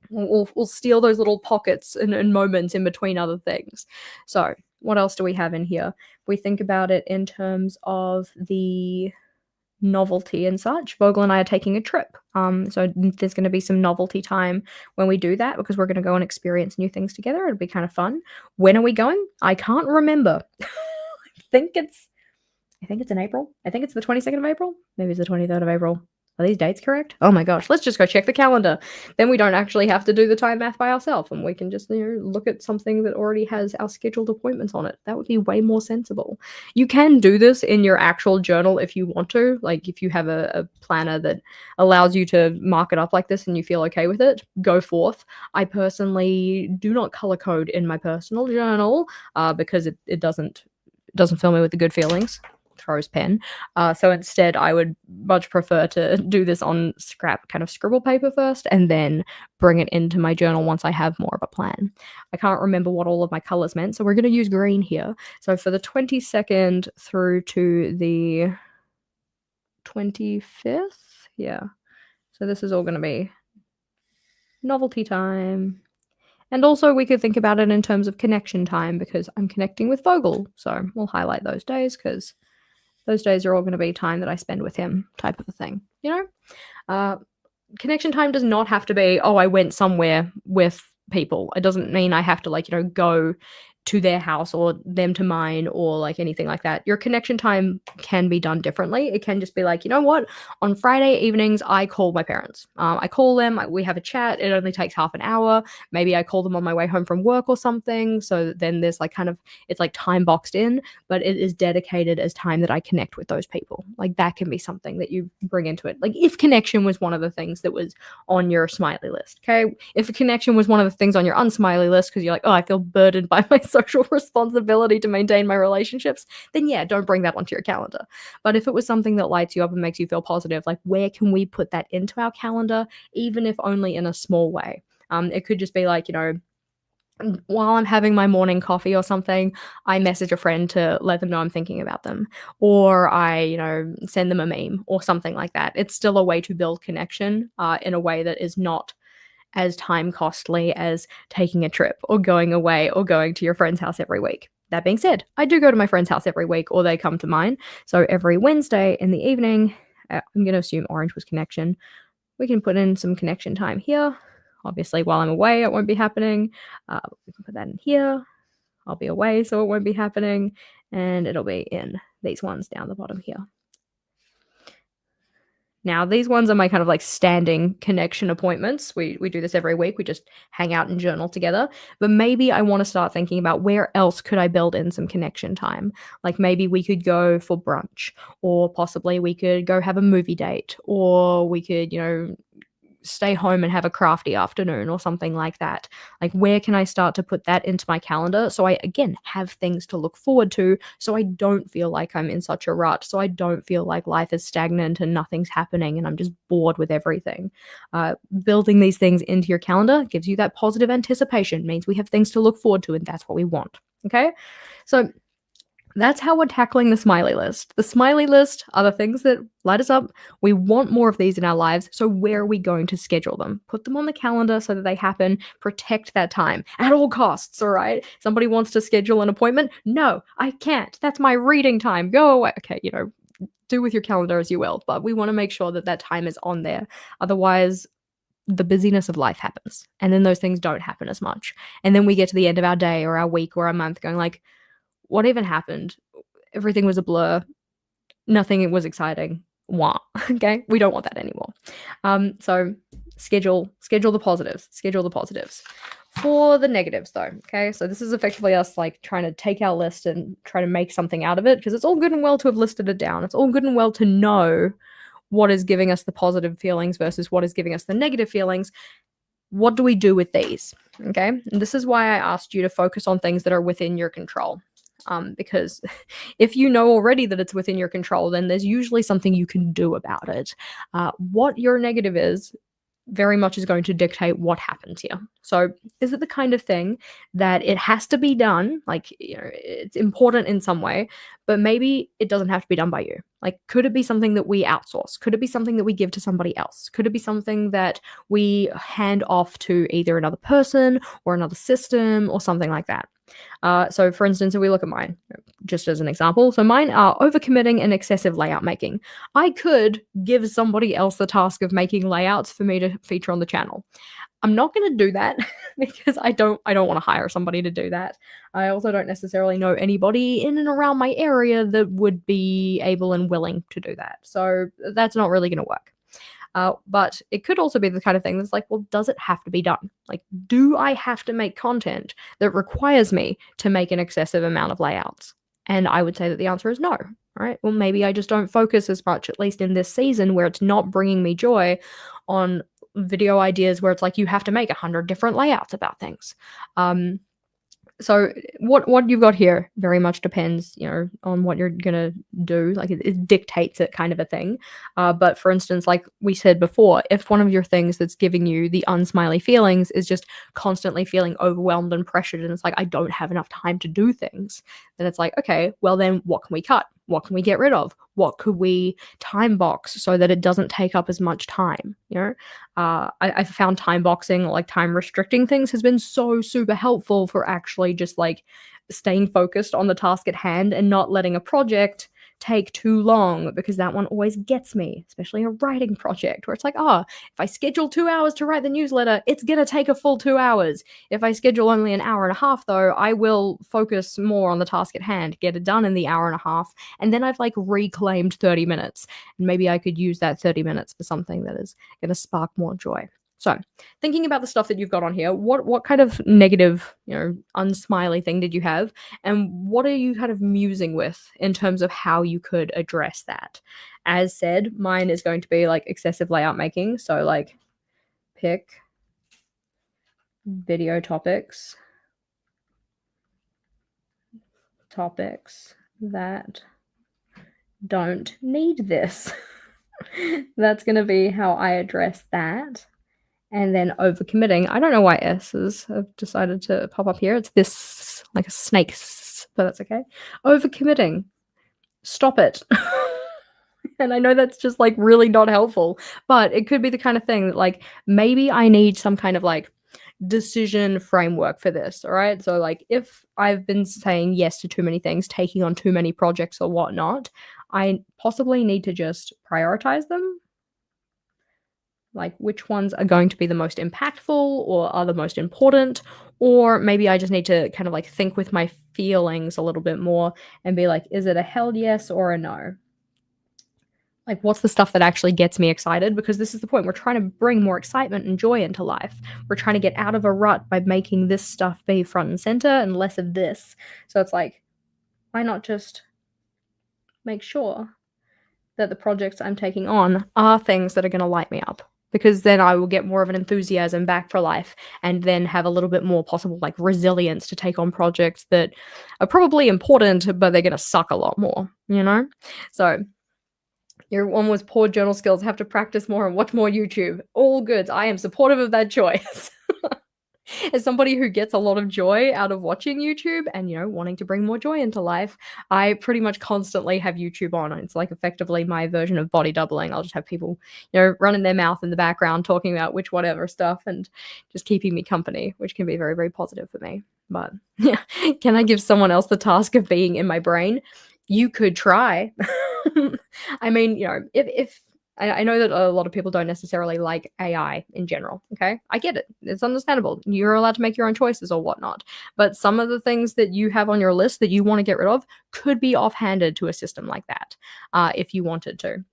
We'll steal those little pockets and moments in between other things. So what else do we have in here? If we think about it in terms of the novelty and such, Vogel and I are taking a trip. So there's going to be some novelty time when we do that because we're going to go and experience new things together. It'll be kind of fun. When are we going? I can't remember. I think it's in April. I think it's the 22nd of April. Maybe it's the 23rd of April. Are these dates correct? Oh my gosh, let's just go check the calendar. Then we don't actually have to do the time math by ourselves, and we can just look at something that already has our scheduled appointments on it. That would be way more sensible. You can do this in your actual journal if you want to. Like if you have a planner that allows you to mark it up like this and you feel okay with it, go forth. I personally do not color code in my personal journal because it doesn't fill me with the good feelings. Throws pen. So instead, I would much prefer to do this on scrap kind of scribble paper first and then bring it into my journal once I have more of a plan. I can't remember what all of my colors meant, so we're going to use green here. So for the 22nd through to the 25th, yeah. So this is all going to be novelty time. And also we could think about it in terms of connection time because I'm connecting with Vogel. So we'll highlight those days because those days are all going to be time that I spend with him, type of a thing, Connection time does not have to be, I went somewhere with people. It doesn't mean I have to go to their house or them to mine or anything like that. Your connection time can be done differently. It can just be what? On Friday evenings, I call my parents. I call them, we have a chat. It only takes half an hour. Maybe I call them on my way home from work or something. So then there's it's time boxed in, but it is dedicated as time that I connect with those people. That can be something that you bring into it. If connection was one of the things that was on your smiley list, okay? If a connection was one of the things on your unsmiley list because you're I feel burdened by my social responsibility to maintain my relationships, then yeah, don't bring that onto your calendar. But if it was something that lights you up and makes you feel positive, where can we put that into our calendar, even if only in a small way? It could just be while I'm having my morning coffee or something, I message a friend to let them know I'm thinking about them, or I, send them a meme or something like that. It's still a way to build connection in a way that is not as time costly as taking a trip or going away or going to your friend's house every week. That being said, I do go to my friend's house every week or they come to mine. So every Wednesday in the evening, I'm going to assume orange was connection. We can put in some connection time here. Obviously, while I'm away, it won't be happening. We can put that in here. I'll be away, so it won't be happening. And it'll be in these ones down the bottom here. Now, these ones are my kind of standing connection appointments. We do this every week. We just hang out and journal together. But maybe I want to start thinking about where else could I build in some connection time? Maybe we could go for brunch, or possibly we could go have a movie date, or we could, stay home and have a crafty afternoon or something like that. Where can I start to put that into my calendar so I, again, have things to look forward to, so I don't feel like I'm in such a rut, so I don't feel like life is stagnant and nothing's happening and I'm just bored with everything. Building these things into your calendar gives you that positive anticipation, means we have things to look forward to, and that's what we want. Okay? So that's how we're tackling the smiley list. The smiley list are the things that light us up. We want more of these in our lives, so where are we going to schedule them? Put them on the calendar so that they happen. Protect that time at all costs, all right? Somebody wants to schedule an appointment? No, I can't. That's my reading time. Go away. Okay, do with your calendar as you will, but we want to make sure that that time is on there. Otherwise, the busyness of life happens, and then those things don't happen as much. And then we get to the end of our day or our week or our month going what even happened? Everything was a blur. Nothing was exciting. Wah. Okay, we don't want that anymore. So schedule the positives. Schedule the positives. For the negatives, though, okay, so this is effectively us like trying to take our list and try to make something out of it, because it's all good and well to have listed it down. It's all good and well to know what is giving us the positive feelings versus what is giving us the negative feelings. What do we do with these? Okay, and this is why I asked you to focus on things that are within your control. Because if you know already that it's within your control, then there's usually something you can do about it. What your negative is very much is going to dictate what happens here. So, is it the kind of thing that it has to be done? Like, it's important in some way, but maybe it doesn't have to be done by you. Like, could it be something that we outsource? Could it be something that we give to somebody else? Could it be something that we hand off to either another person or another system or something like that? So, for instance, if we look at mine, just as an example, so mine are overcommitting and excessive layout making. I could give somebody else the task of making layouts for me to feature on the channel. I'm not going to do that because I don't want to hire somebody to do that. I also don't necessarily know anybody in and around my area that would be able and willing to do that. So that's not really going to work. But it could also be the kind of thing that's like, well, does it have to be done? Like, do I have to make content that requires me to make an excessive amount of layouts? And I would say that the answer is no. All right. Well, maybe I just don't focus as much, at least in this season where it's not bringing me joy, on video ideas where it's like you have to make 100 different layouts about things. So what you've got here very much depends, on what you're gonna do. Like it dictates it, kind of a thing. But for instance, like we said before, if one of your things that's giving you the unsmiley feelings is just constantly feeling overwhelmed and pressured, and it's like I don't have enough time to do things, then it's like, okay, well then what can we cut? What can we get rid of? What could we time box so that it doesn't take up as much time? I've found time boxing, like time restricting things, has been so super helpful for actually just like staying focused on the task at hand and not letting a project take too long, because that one always gets me, especially a writing project where it's like, if I schedule 2 hours to write the newsletter, it's going to take a full 2 hours. If I schedule only an hour and a half, though, I will focus more on the task at hand, get it done in the hour and a half, and then I've like reclaimed 30 minutes. And maybe I could use that 30 minutes for something that is going to spark more joy. So, thinking about the stuff that you've got on here, what kind of negative, unsmiley thing did you have? And what are you kind of musing with in terms of how you could address that? As said, mine is going to be like excessive layout making. So, like, pick video topics that don't need this. That's going to be how I address that. And then overcommitting. I don't know why S's have decided to pop up here. It's this, like a snake, but that's okay. Overcommitting. Stop it. And I know that's just like really not helpful, but it could be the kind of thing that like maybe I need some kind of like decision framework for this. All right. So like if I've been saying yes to too many things, taking on too many projects or whatnot, I possibly need to just prioritize them. Like which ones are going to be the most impactful or are the most important, or maybe I just need to kind of like think with my feelings a little bit more and be like, is it a hell yes or a no? Like what's the stuff that actually gets me excited? Because this is the point, we're trying to bring more excitement and joy into life. We're trying to get out of a rut by making this stuff be front and center and less of this. So it's like, why not just make sure that the projects I'm taking on are things that are going to light me up? Because then I will get more of an enthusiasm back for life and then have a little bit more possible like resilience to take on projects that are probably important, but they're going to suck a lot more, So your one was poor journal skills, have to practice more and watch more YouTube. All good. I am supportive of that choice. As somebody who gets a lot of joy out of watching YouTube and, wanting to bring more joy into life, I pretty much constantly have YouTube on. It's like effectively my version of body doubling. I'll just have people, running their mouth in the background talking about which whatever stuff and just keeping me company, which can be very, very positive for me. But yeah, can I give someone else the task of being in my brain? You could try. I mean, if I know that a lot of people don't necessarily like AI in general, okay? I get it. It's understandable. You're allowed to make your own choices or whatnot. But some of the things that you have on your list that you want to get rid of could be offhanded to a system like that, if you wanted to.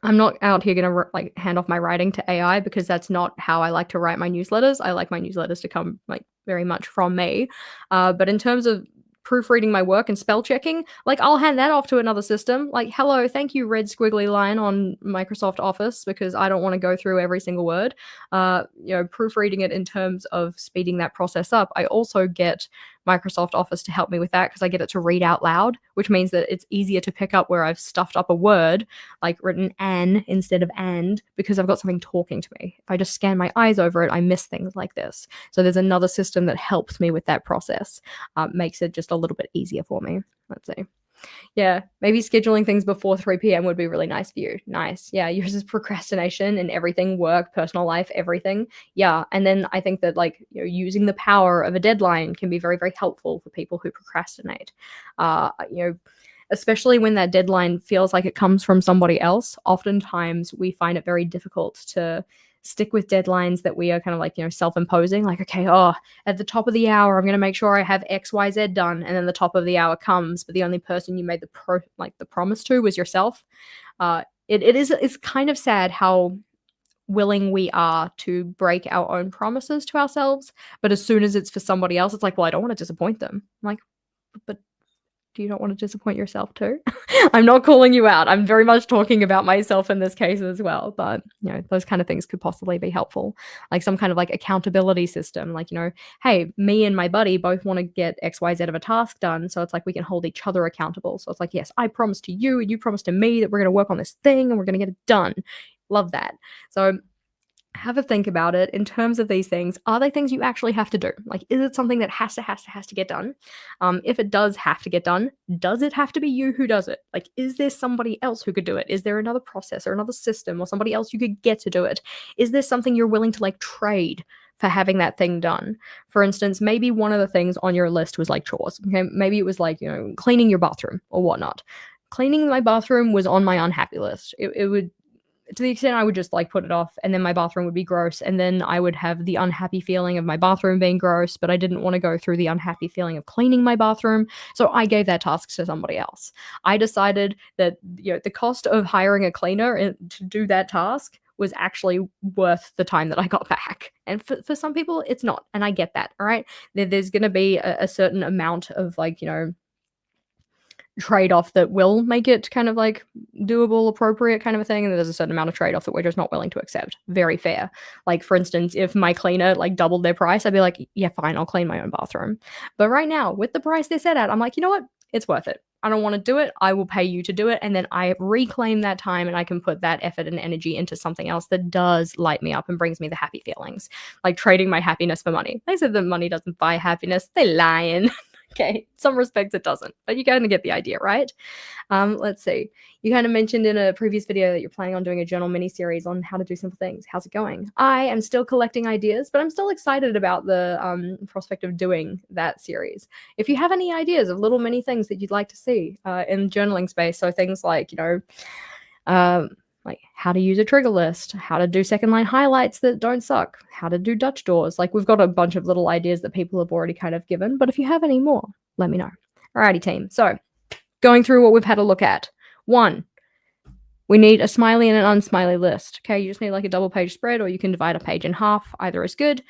I'm not out here gonna like hand off my writing to AI because that's not how I like to write my newsletters. I like my newsletters to come like very much from me. But in terms of proofreading my work and spell checking, like I'll hand that off to another system. Like, hello, thank you, red squiggly line on Microsoft Office, because I don't want to go through every single word. Proofreading it in terms of speeding that process up. I also get Microsoft Office to help me with that because I get it to read out loud, which means that it's easier to pick up where I've stuffed up a word, like written an instead of and, because I've got something talking to me. If I just scan my eyes over it, I miss things like this. So there's another system that helps me with that process, makes it just a little bit easier for me. Let's see. Yeah, maybe scheduling things before 3 p.m. would be really nice for you. Nice. Yeah, yours is procrastination in everything, work, personal life, everything. Yeah, and then I think that like using the power of a deadline can be very, very helpful for people who procrastinate. Especially when that deadline feels like it comes from somebody else. Oftentimes we find it very difficult to stick with deadlines that we are kind of like, self-imposing. Like, okay, at the top of the hour, I'm going to make sure I have XYZ done. And then the top of the hour comes, but the only person you made the promise to was yourself. It's kind of sad how willing we are to break our own promises to ourselves. But as soon as it's for somebody else, it's like, well, I don't want to disappoint them. I'm like, but do you not want to disappoint yourself too? I'm not calling you out. I'm very much talking about myself in this case as well. But, those kind of things could possibly be helpful. Like some kind of like accountability system. Like, hey, me and my buddy both want to get XYZ of a task done. So it's like we can hold each other accountable. So it's like, yes, I promise to you and you promise to me that we're going to work on this thing and we're going to get it done. Love that. So have a think about it in terms of these things. Are they things you actually have to do? Like, is it something that has to get done? If it does have to get done, does it have to be you who does it? Like, is there somebody else who could do it? Is there another process or another system or somebody else you could get to do it? Is there something you're willing to like trade for having that thing done? For instance, maybe one of the things on your list was like chores. Okay, maybe it was like, cleaning your bathroom or whatnot. Cleaning my bathroom was on my unhappy list. It would, to the extent I would just like put it off, and then my bathroom would be gross, and then I would have the unhappy feeling of my bathroom being gross, but I didn't want to go through the unhappy feeling of cleaning my bathroom. So I gave that task to somebody else. I decided that the cost of hiring a cleaner to do that task was actually worth the time that I got back. And for some people, it's not. And I get that. All right. There's going to be a certain amount of like, trade-off that will make it kind of like doable, appropriate kind of a thing, and there's a certain amount of trade-off that we're just not willing to accept. Very fair. Like, for instance, if my cleaner like doubled their price, I'd be like, yeah, fine, I'll clean my own bathroom. But right now, with the price they're set at, I'm like, you know what? It's worth it. I don't want to do it. I will pay you to do it. And then I reclaim that time and I can put that effort and energy into something else that does light me up and brings me the happy feelings. Like trading my happiness for money. They said that money doesn't buy happiness. They're lying. Okay, some respects it doesn't, but you kind of get the idea, right? Let's see. You kind of mentioned in a previous video that you're planning on doing a journal mini series on how to do simple things. How's it going? I am still collecting ideas, but I'm still excited about the prospect of doing that series. If you have any ideas of little mini things that you'd like to see in journaling space, so things like, like how to use a trigger list, how to do second line highlights that don't suck, how to do Dutch doors. Like, we've got a bunch of little ideas that people have already kind of given, but if you have any more, let me know. Alrighty, team. So going through what we've had a look at. 1, we need a smiley and an unsmiley list. Okay, you just need like a double page spread, or you can divide a page in half. Either is good.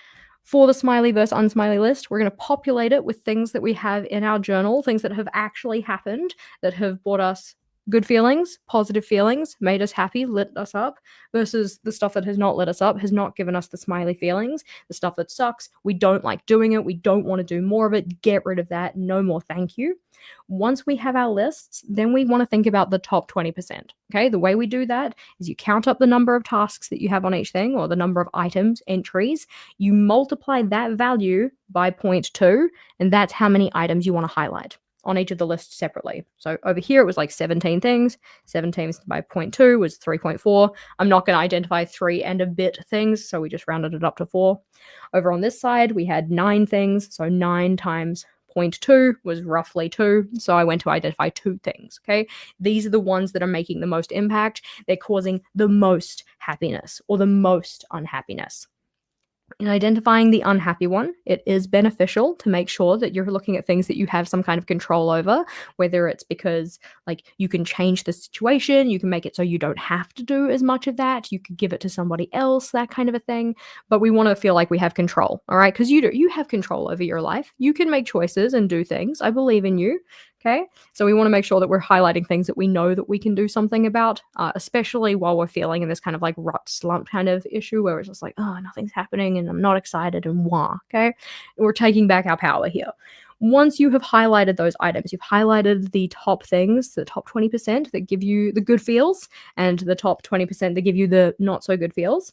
For the smiley versus unsmiley list, we're going to populate it with things that we have in our journal, things that have actually happened, that have brought us good feelings, positive feelings, made us happy, lit us up, versus the stuff that has not lit us up, has not given us the smiley feelings, the stuff that sucks, we don't like doing it, we don't want to do more of it, get rid of that, no more thank you. Once we have our lists, then we want to think about the top 20%. Okay, the way we do that is you count up the number of tasks that you have on each thing, or the number of items, entries, you multiply that value by 0.2, and that's how many items you want to highlight on each of the lists separately. So over here, it was like 17 things. 17 by 0.2 was 3.4. I'm not going to identify 3 and a bit things, so we just rounded it up to 4. Over on this side, we had 9 things, so 9 times 0.2 was roughly 2, so I went to identify 2 things, okay? These are the ones that are making the most impact. They're causing the most happiness or the most unhappiness. In identifying the unhappy one, it is beneficial to make sure that you're looking at things that you have some kind of control over, whether it's because like you can change the situation, you can make it so you don't have to do as much of that, you could give it to somebody else, that kind of a thing. But we want to feel like we have control, all right? Because you have control over your life. You can make choices and do things. I believe in you. Okay. So we want to make sure that we're highlighting things that we know that we can do something about, especially while we're feeling in this kind of like rut slump kind of issue where it's just like, oh, nothing's happening and I'm not excited and wah. Okay. We're taking back our power here. Once you have highlighted those items, you've highlighted the top things, the top 20% that give you the good feels, and the top 20% that give you the not so good feels.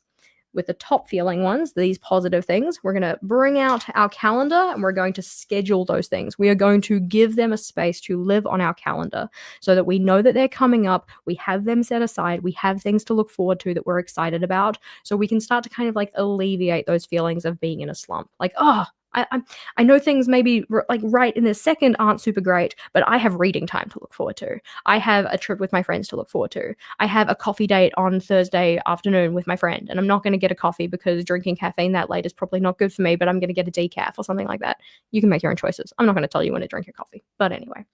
With the top feeling ones, these positive things, we're going to bring out our calendar and we're going to schedule those things. We are going to give them a space to live on our calendar so that we know that they're coming up. We have them set aside. We have things to look forward to that we're excited about. So we can start to kind of like alleviate those feelings of being in a slump. Like, oh, I know things maybe like right in this second aren't super great, but I have reading time to look forward to. I have a trip with my friends to look forward to. I have a coffee date on Thursday afternoon with my friend, and I'm not going to get a coffee because drinking caffeine that late is probably not good for me, but I'm going to get a decaf or something like that. You can make your own choices. I'm not going to tell you when to drink your coffee. But anyway,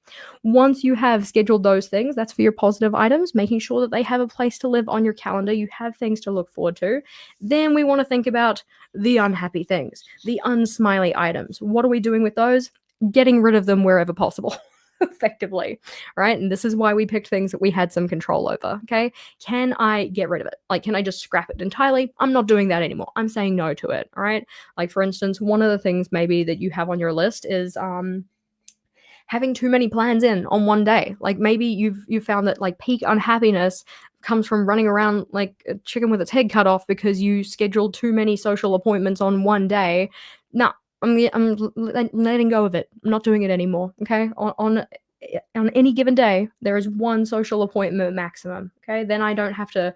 once you have scheduled those things, that's for your positive items, making sure that they have a place to live on your calendar. You have things to look forward to. Then we want to think about the unhappy things, the unsmiley items. What are we doing with those? Getting rid of them wherever possible. Effectively, right? And this is why we picked things that we had some control over. Okay. Can I get rid of it? Like, can I just scrap it entirely? I'm not doing that anymore. I'm saying no to it. All right. Like, for instance, one of the things maybe that you have on your list is having too many plans in on one day. Like maybe you've found that like peak unhappiness comes from running around like a chicken with its head cut off because you scheduled too many social appointments on one day. No, I'm letting go of it. I'm not doing it anymore. Okay, on any given day, there is one social appointment maximum. Okay, then I don't have to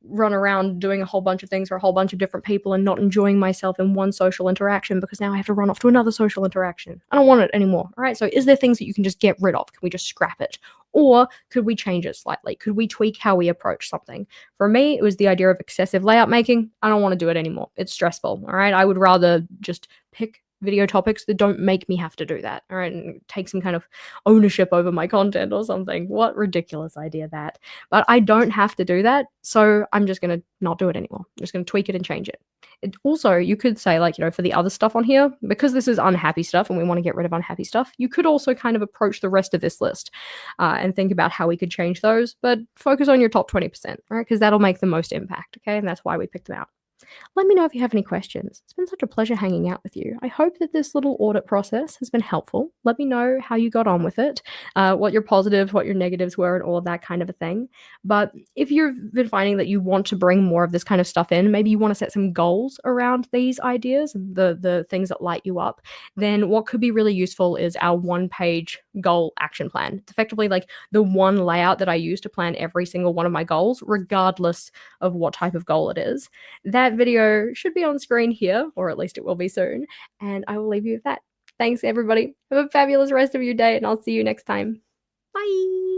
run around doing a whole bunch of things for a whole bunch of different people and not enjoying myself in one social interaction because now I have to run off to another social interaction. I don't want it anymore. All right. So, is there things that you can just get rid of? Can we just scrap it? Or could we change it slightly? Could we tweak how we approach something? For me, it was the idea of excessive layout making. I don't want to do it anymore. It's stressful. All right. I would rather just pick video topics that don't make me have to do that. All right. And take some kind of ownership over my content or something. What ridiculous idea that. But I don't have to do that. So I'm just going to not do it anymore. I'm just going to tweak it and change it. Also, you could say, like, for the other stuff on here, because this is unhappy stuff and we want to get rid of unhappy stuff, you could also kind of approach the rest of this list and think about how we could change those, but focus on your top 20%, right? Because that'll make the most impact, okay? And that's why we picked them out. Let me know if you have any questions. It's been such a pleasure hanging out with you. I hope that this little audit process has been helpful. Let me know how you got on with it, what your positives, what your negatives were, and all of that kind of a thing. But if you've been finding that you want to bring more of this kind of stuff in, maybe you want to set some goals around these ideas and the things that light you up, then what could be really useful is our one-page goal action plan. It's effectively like the one layout that I use to plan every single one of my goals, regardless of what type of goal it is. That video should be on screen here, or at least it will be soon, and I will leave you with that. Thanks, everybody. Have a fabulous rest of your day, and I'll see you next time. Bye.